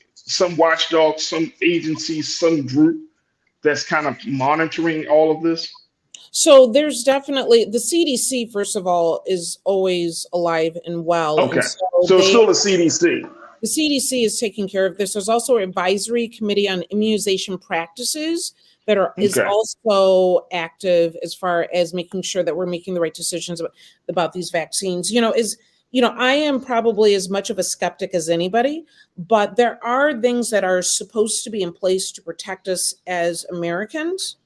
watchdogs, some agencies, some group that's kind of monitoring all of this? So there's definitely the CDC, first of all, is always alive and well. Okay. And So it's still the CDC. The CDC is taking care of this. There's also an advisory committee on immunization practices that is also active as far as making sure that we're making the right decisions about these vaccines. I am probably as much of a skeptic as anybody, but there are things that are supposed to be in place to protect us as Americans.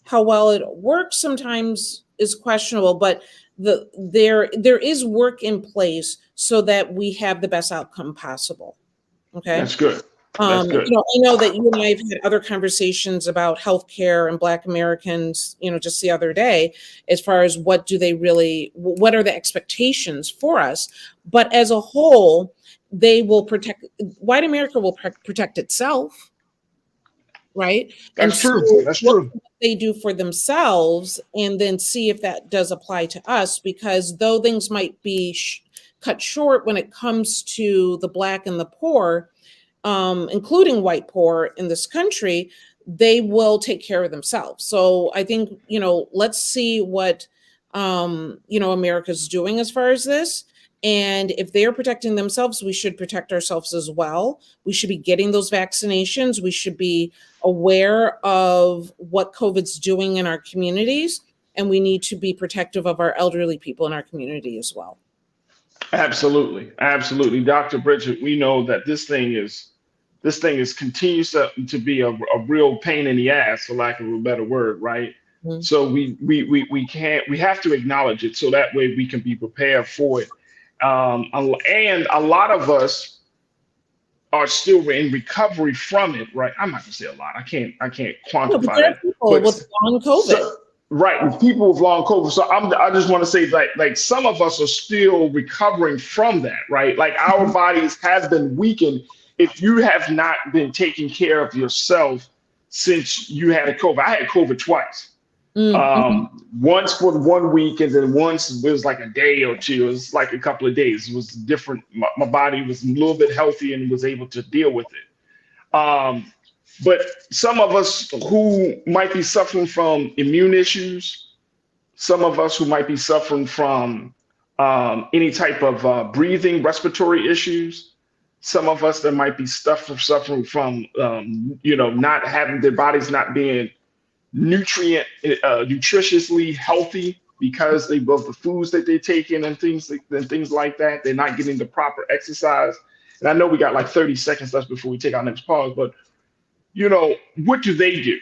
How well it works sometimes is questionable, but there is work in place so that we have the best outcome possible. Okay, that's good. That's good. I know that you and I have had other conversations about healthcare and Black Americans, just the other day, as far as what are the expectations for us. But as a whole, white America will protect itself. Right? That's true. That's true. What they do for themselves, and then see if that does apply to us, because though things might be cut short when it comes to the Black and the poor, including white poor in this country, they will take care of themselves. So I think, let's see what, America's doing as far as this. And if they're protecting themselves, we should protect ourselves as well. We should be getting those vaccinations. We should be aware of what COVID's doing in our communities. And we need to be protective of our elderly people in our community as well. Absolutely. Absolutely. Dr. Bridget, we know that this thing continues to be a real pain in the ass, for lack of a better word, right? Mm-hmm. So we have to acknowledge it so that way we can be prepared for it. And a lot of us are still in recovery from it, right? I'm not gonna say a lot. I can't quantify that. People with long COVID. Right, people with long COVID. So I just want to say like some of us are still recovering from that, right? Like our bodies have been weakened. If you have not been taking care of yourself since you had COVID, I had COVID twice. Once for 1 week, and then once it was like a day or two. It was like a couple of days. It was different. My body was a little bit healthy and was able to deal with it. But some of us who might be suffering from immune issues, some of us who might be suffering from any type of breathing, respiratory issues, some of us that might be suffering from, not having their bodies not being nutritiously healthy because of the foods that they're taking and things like that. They're not getting the proper exercise. And I know we got like 30 seconds left before we take our next pause, but what do they do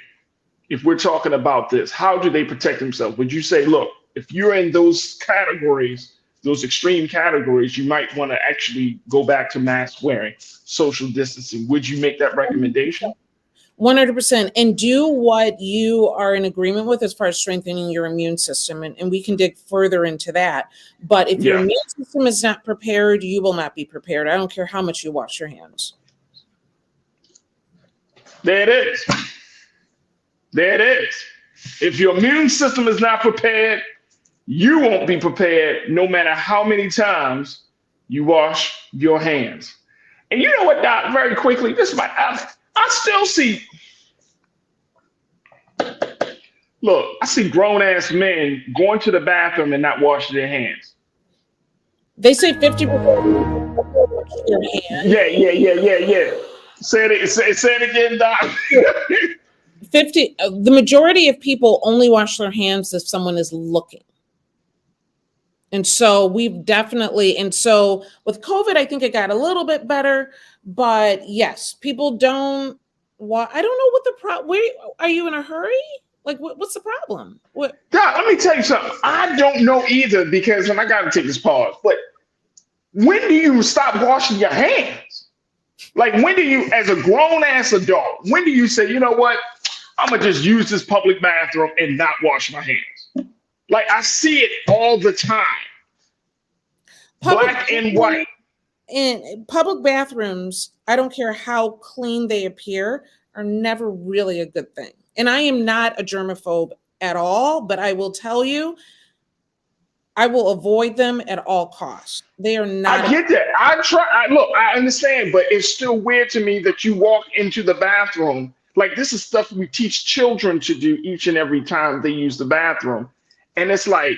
if we're talking about this? How do they protect themselves? Would you say, look, if you're in those categories, those extreme categories, you might want to actually go back to mask wearing, social distancing. Would you make that recommendation? 100%. And do what you are in agreement with as far as strengthening your immune system. And we can dig further into that. But if your immune system is not prepared, you will not be prepared. I don't care how much you wash your hands. There it is. There it is. If your immune system is not prepared, you won't be prepared no matter how many times you wash your hands. And you know what, Doc, very quickly, this might happen. I still see, look, I see grown-ass men going to the bathroom and not washing their hands. They say 50% wash their hands. Yeah. Say it again, Doc. 50. The majority of people only wash their hands if someone is looking. And so we've definitely, and so with COVID, I think it got a little bit better, but yes, people don't, I don't know what the problem, where are you in a hurry? Like, what's the problem? What? Doc, let me tell you something. I don't know either, because, and I got to take this pause, but when do you stop washing your hands? Like, when do you, as a grown ass adult, when do you say, you know what, I'm going to just use this public bathroom and not wash my hands? Like, I see it all the time. Black and white. In public bathrooms, I don't care how clean they appear, are never really a good thing. And I am not a germaphobe at all, but I will tell you, I will avoid them at all costs. They are not. I get that. Look, I understand, but it's still weird to me that you walk into the bathroom. Like, this is stuff we teach children to do each and every time they use the bathroom. And it's like,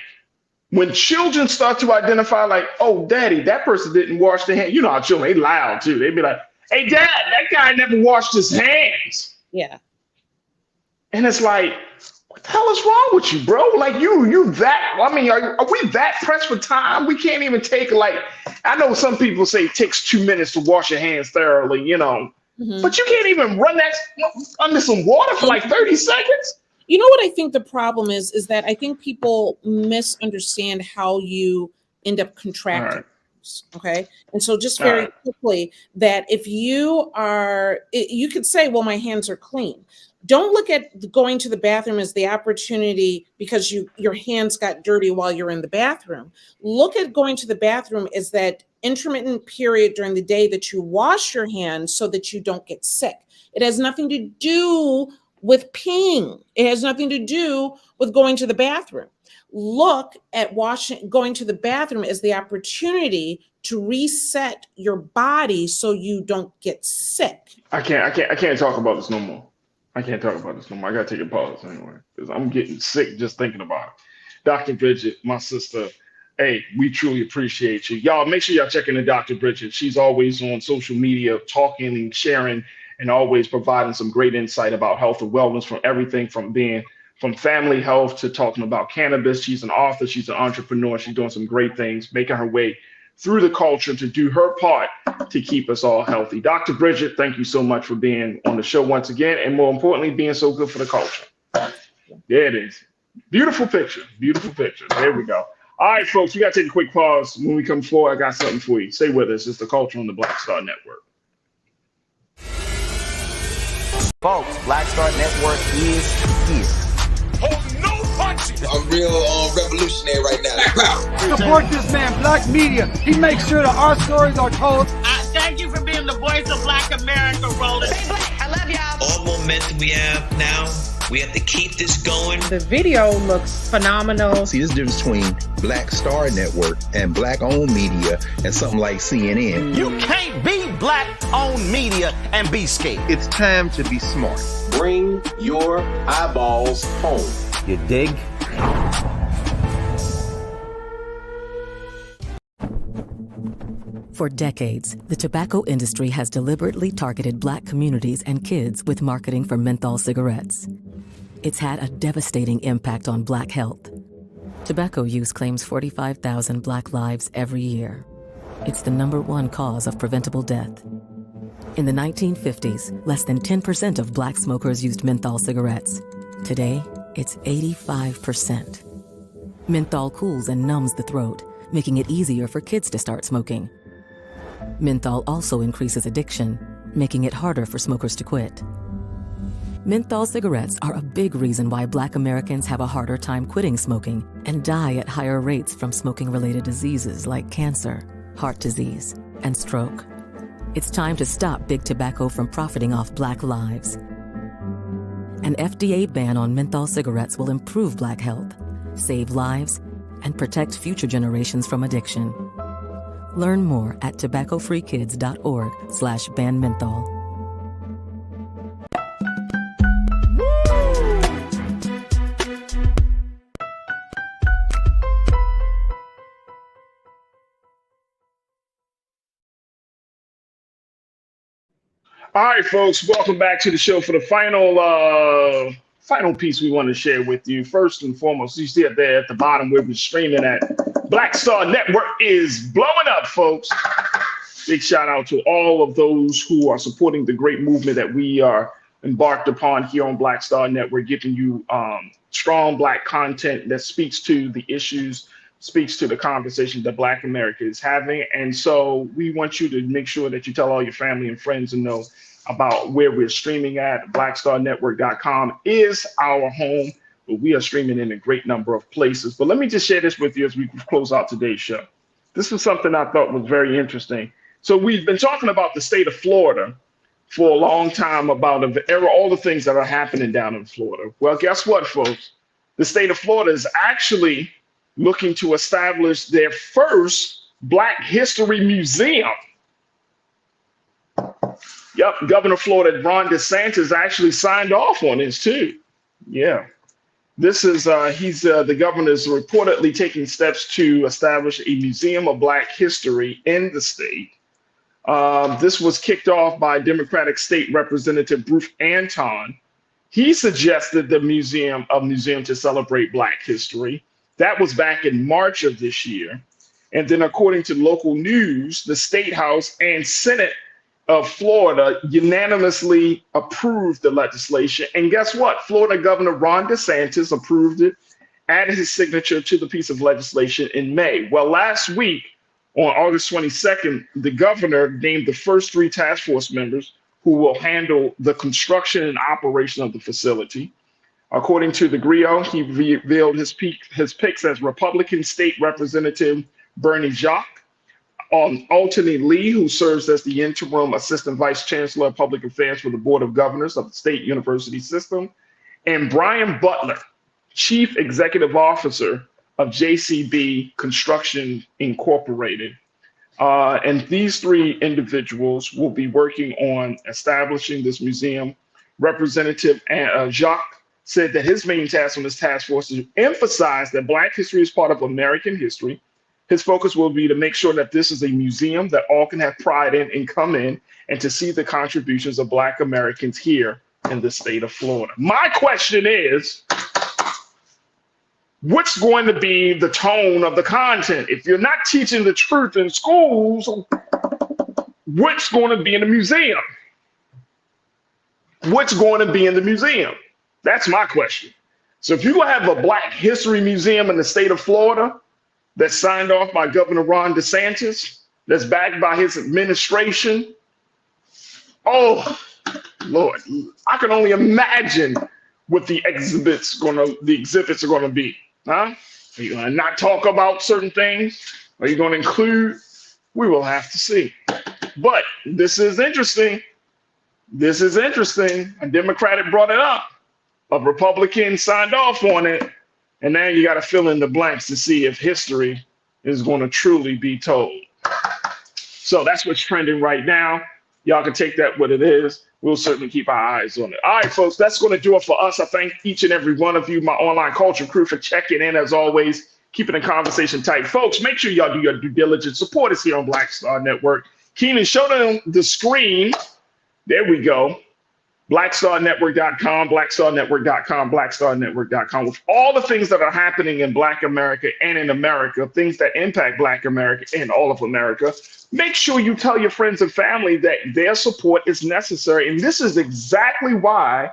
when children start to identify, like, oh, daddy, that person didn't wash their hands. You know how children, they loud too. They'd be like, hey, dad, that guy never washed his hands. Yeah. And it's like, what the hell is wrong with you, bro? Like, you that, I mean, are we that pressed for time? We can't even take, like, I know some people say it takes 2 minutes to wash your hands thoroughly, you know, but you can't even run that under some water for like 30 seconds. You know what I think the problem is that I think people misunderstand how you end up contracting. Okay. And so just very quickly, that if you could say, well, my hands are clean. Don't look at going to the bathroom as the opportunity because your hands got dirty while you're in the bathroom. Look at going to the bathroom as that intermittent period during the day that you wash your hands so that you don't get sick. It has nothing to do with peeing. It has nothing to do with going to the bathroom. Look at going to the bathroom as the opportunity to reset your body so you don't get sick. I can't talk about this no more. I can't talk about this no more. I gotta take a pause anyway, because I'm getting sick just thinking about it. Dr. Bridget, my sister, hey, we truly appreciate you. Y'all, make sure y'all check in to Dr. Bridget. She's always on social media talking and sharing and always providing some great insight about health and wellness, from everything from family health to talking about cannabis. She's an author, she's an entrepreneur, she's doing some great things, making her way through the culture to do her part to keep us all healthy. Dr. Bridget, thank you so much for being on the show once again, and more importantly, being so good for the culture. There it is. Beautiful picture. Beautiful picture. There we go. All right, folks, we got to take a quick pause. When we come forward, I got something for you. Stay with us. It's the Culture on the Black Star Network. Folks, Black Star Network is here. I'm real revolutionary right now. Support this man, Black Media. He makes sure that our stories are told. Thank you for being the voice of Black America, Roland. Stay black. I love y'all. All momentum we have now, we have to keep this going. The video looks phenomenal. See, this difference between Black Star Network and black-owned media and something like CNN. You can't be black-owned media and be scared. It's time to be smart. Bring your eyeballs home. You dig? For decades, the tobacco industry has deliberately targeted Black communities and kids with marketing for menthol cigarettes. It's had a devastating impact on Black health. Tobacco use claims 45,000 Black lives every year. It's the #1 cause of preventable death. In the 1950s, less than 10% of Black smokers used menthol cigarettes. Today, it's 85%. Menthol cools and numbs the throat, making it easier for kids to start smoking. Menthol also increases addiction, making it harder for smokers to quit. Menthol cigarettes are a big reason why Black Americans have a harder time quitting smoking and die at higher rates from smoking-related diseases like cancer, heart disease, and stroke. It's time to stop Big Tobacco from profiting off Black lives. An FDA ban on menthol cigarettes will improve Black health, save lives, and protect future generations from addiction. Learn more at tobaccofreekids.org/ban menthol. All right, folks, welcome back to the show for the final piece we want to share with you. First and foremost, you see it there at the bottom where we're streaming at. Black Star Network is blowing up, folks. Big shout out to all of those who are supporting the great movement that we are embarked upon here on Black Star Network, giving you strong Black content that speaks to the issues, speaks to the conversation that Black America is having. And so we want you to make sure that you tell all your family and friends to know about where we're streaming at. BlackStarNetwork.com is our home, but we are streaming in a great number of places. But let me just share this with you as we close out today's show. This is something I thought was very interesting. So we've been talking about the state of Florida for a long time, about all the things that are happening down in Florida. Well, guess what, folks? The state of Florida is actually looking to establish their first Black History Museum. Yep, Governor of Florida, Ron DeSantis, actually signed off on this too. Yeah. This is, the governor is reportedly taking steps to establish a museum of Black history in the state. This was kicked off by Democratic State Representative Bruce Anton. He suggested a museum to celebrate Black history. That was back in March of this year. And then according to local news, the State House and Senate of Florida unanimously approved the legislation. And guess what? Florida Governor Ron DeSantis approved it, added his signature to the piece of legislation in May. Well, last week, on August 22nd, the governor named the first 3 task force members who will handle the construction and operation of the facility. According to the Griot, he revealed his picks as Republican State Representative Bernie Jacques, Altony Lee, who serves as the interim Assistant Vice Chancellor of Public Affairs for the Board of Governors of the State University System, and Brian Butler, Chief Executive Officer of JCB Construction Incorporated. And these 3 individuals will be working on establishing this museum. Representative Jacques said that his main task on this task force is to emphasize that Black history is part of American history. His focus will be to make sure that this is a museum that all can have pride in and come in, and to see the contributions of Black Americans here in the state of Florida. My question is, what's going to be the tone of the content? If you're not teaching the truth in schools, what's going to be in the museum? What's going to be in the museum? That's my question. So if you're going to have a Black History Museum in the state of Florida that's signed off by Governor Ron DeSantis, that's backed by his administration, oh, Lord, I can only imagine what the exhibits are going to be. Huh? Are you going to not talk about certain things? Are you going to include? We will have to see. But this is interesting. This is interesting. A Democrat brought it up. A Republican signed off on it. And now you got to fill in the blanks to see if history is going to truly be told. So that's what's trending right now. Y'all can take that what it is. We'll certainly keep our eyes on it. All right, folks, that's going to do it for us. I thank each and every one of you, my online culture crew, for checking in as always, keeping the conversation tight. Folks, make sure y'all do your due diligence. Support us here on Black Star Network. Keenan, show them the screen. There we go. BlackStarNetwork.com, BlackStarNetwork.com, BlackStarNetwork.com, with all the things that are happening in Black America and in America, things that impact Black America and all of America. Make sure you tell your friends and family that their support is necessary. And this is exactly why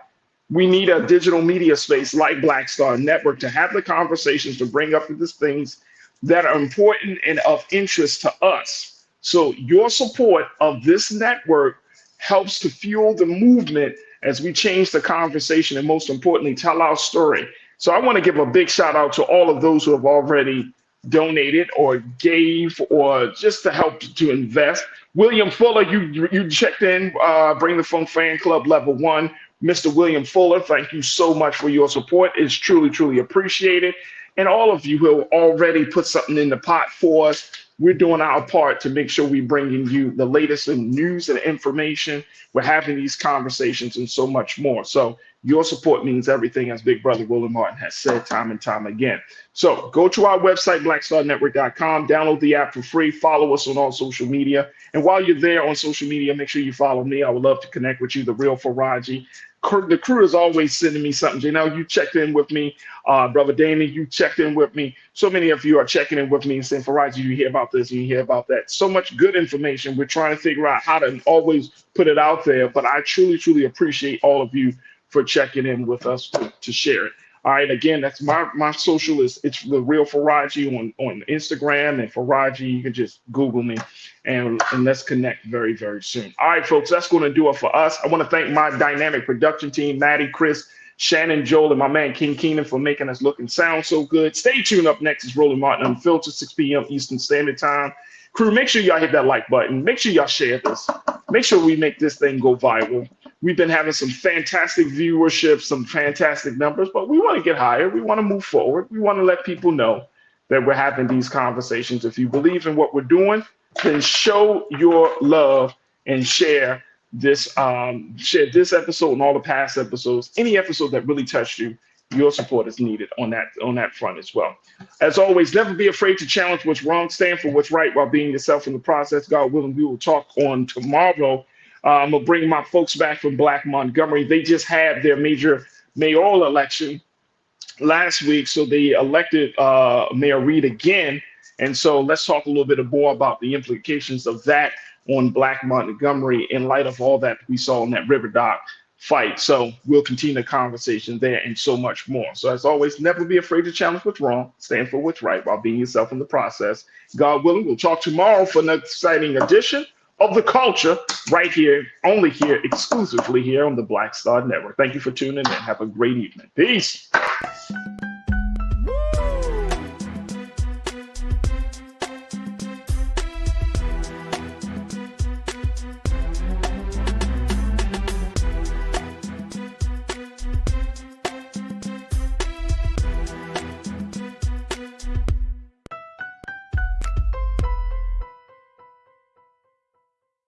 we need a digital media space like Black Star Network to have the conversations, to bring up these things that are important and of interest to us. So your support of this network helps to fuel the movement as we change the conversation and, most importantly, tell our story. So I want to give a big shout out to all of those who have already donated or gave or just to help to invest. William Fuller, you checked in, Bring the Funk Fan Club Level 1. Mr. William Fuller, thank you so much for your support. It's truly, truly appreciated. And all of you who already put something in the pot for us, we're doing our part to make sure we're bringing you the latest in news and information. We're having these conversations and so much more. So your support means everything, as Big Brother Willie Martin has said time and time again. So go to our website, blackstarnetwork.com, download the app for free, follow us on all social media. And while you're there on social media, make sure you follow me. I would love to connect with you, The Real Farajii. The crew is always sending me something. Janelle, you checked in with me. Brother Damon, you checked in with me. So many of you are checking in with me and saying, Farajii, you hear about this, you hear about that. So much good information. We're trying to figure out how to always put it out there. But I truly, truly appreciate all of you for checking in with us to share it. All right, again, that's my social it's The Real Farajii on Instagram, and Farajii, you can just Google me and let's connect very, very soon. All right, folks, that's going to do it for us. I want to thank my dynamic production team, Maddie, Chris, Shannon, Joel, and my man King Keenan for making us look and sound so good. Stay tuned. Up next is Roland Martin Unfiltered, 6 p.m. Eastern Standard Time. Crew, make sure y'all hit that like button. Make sure y'all share this. Make sure we make this thing go viral. We've been having some fantastic viewership, some fantastic numbers, but we want to get higher. We want to move forward. We want to let people know that we're having these conversations. If you believe in what we're doing, then show your love and share this episode and all the past episodes. Any episode that really touched you, your support is needed on that front as well. As always, never be afraid to challenge what's wrong. Stand for what's right while being yourself in the process. God willing, we will talk on tomorrow. I'm going to bring my folks back from Black Montgomery. They just had their major mayoral election last week, so they elected Mayor Reed again. And so let's talk a little bit more about the implications of that on Black Montgomery in light of all that we saw in that River Dock fight. So we'll continue the conversation there and so much more. So as always, never be afraid to challenge what's wrong. Stand for what's right while being yourself in the process. God willing, we'll talk tomorrow for an exciting edition of The Culture right here, only here, exclusively here on the Black Star Network. Thank you for tuning in. Have a great evening. Peace.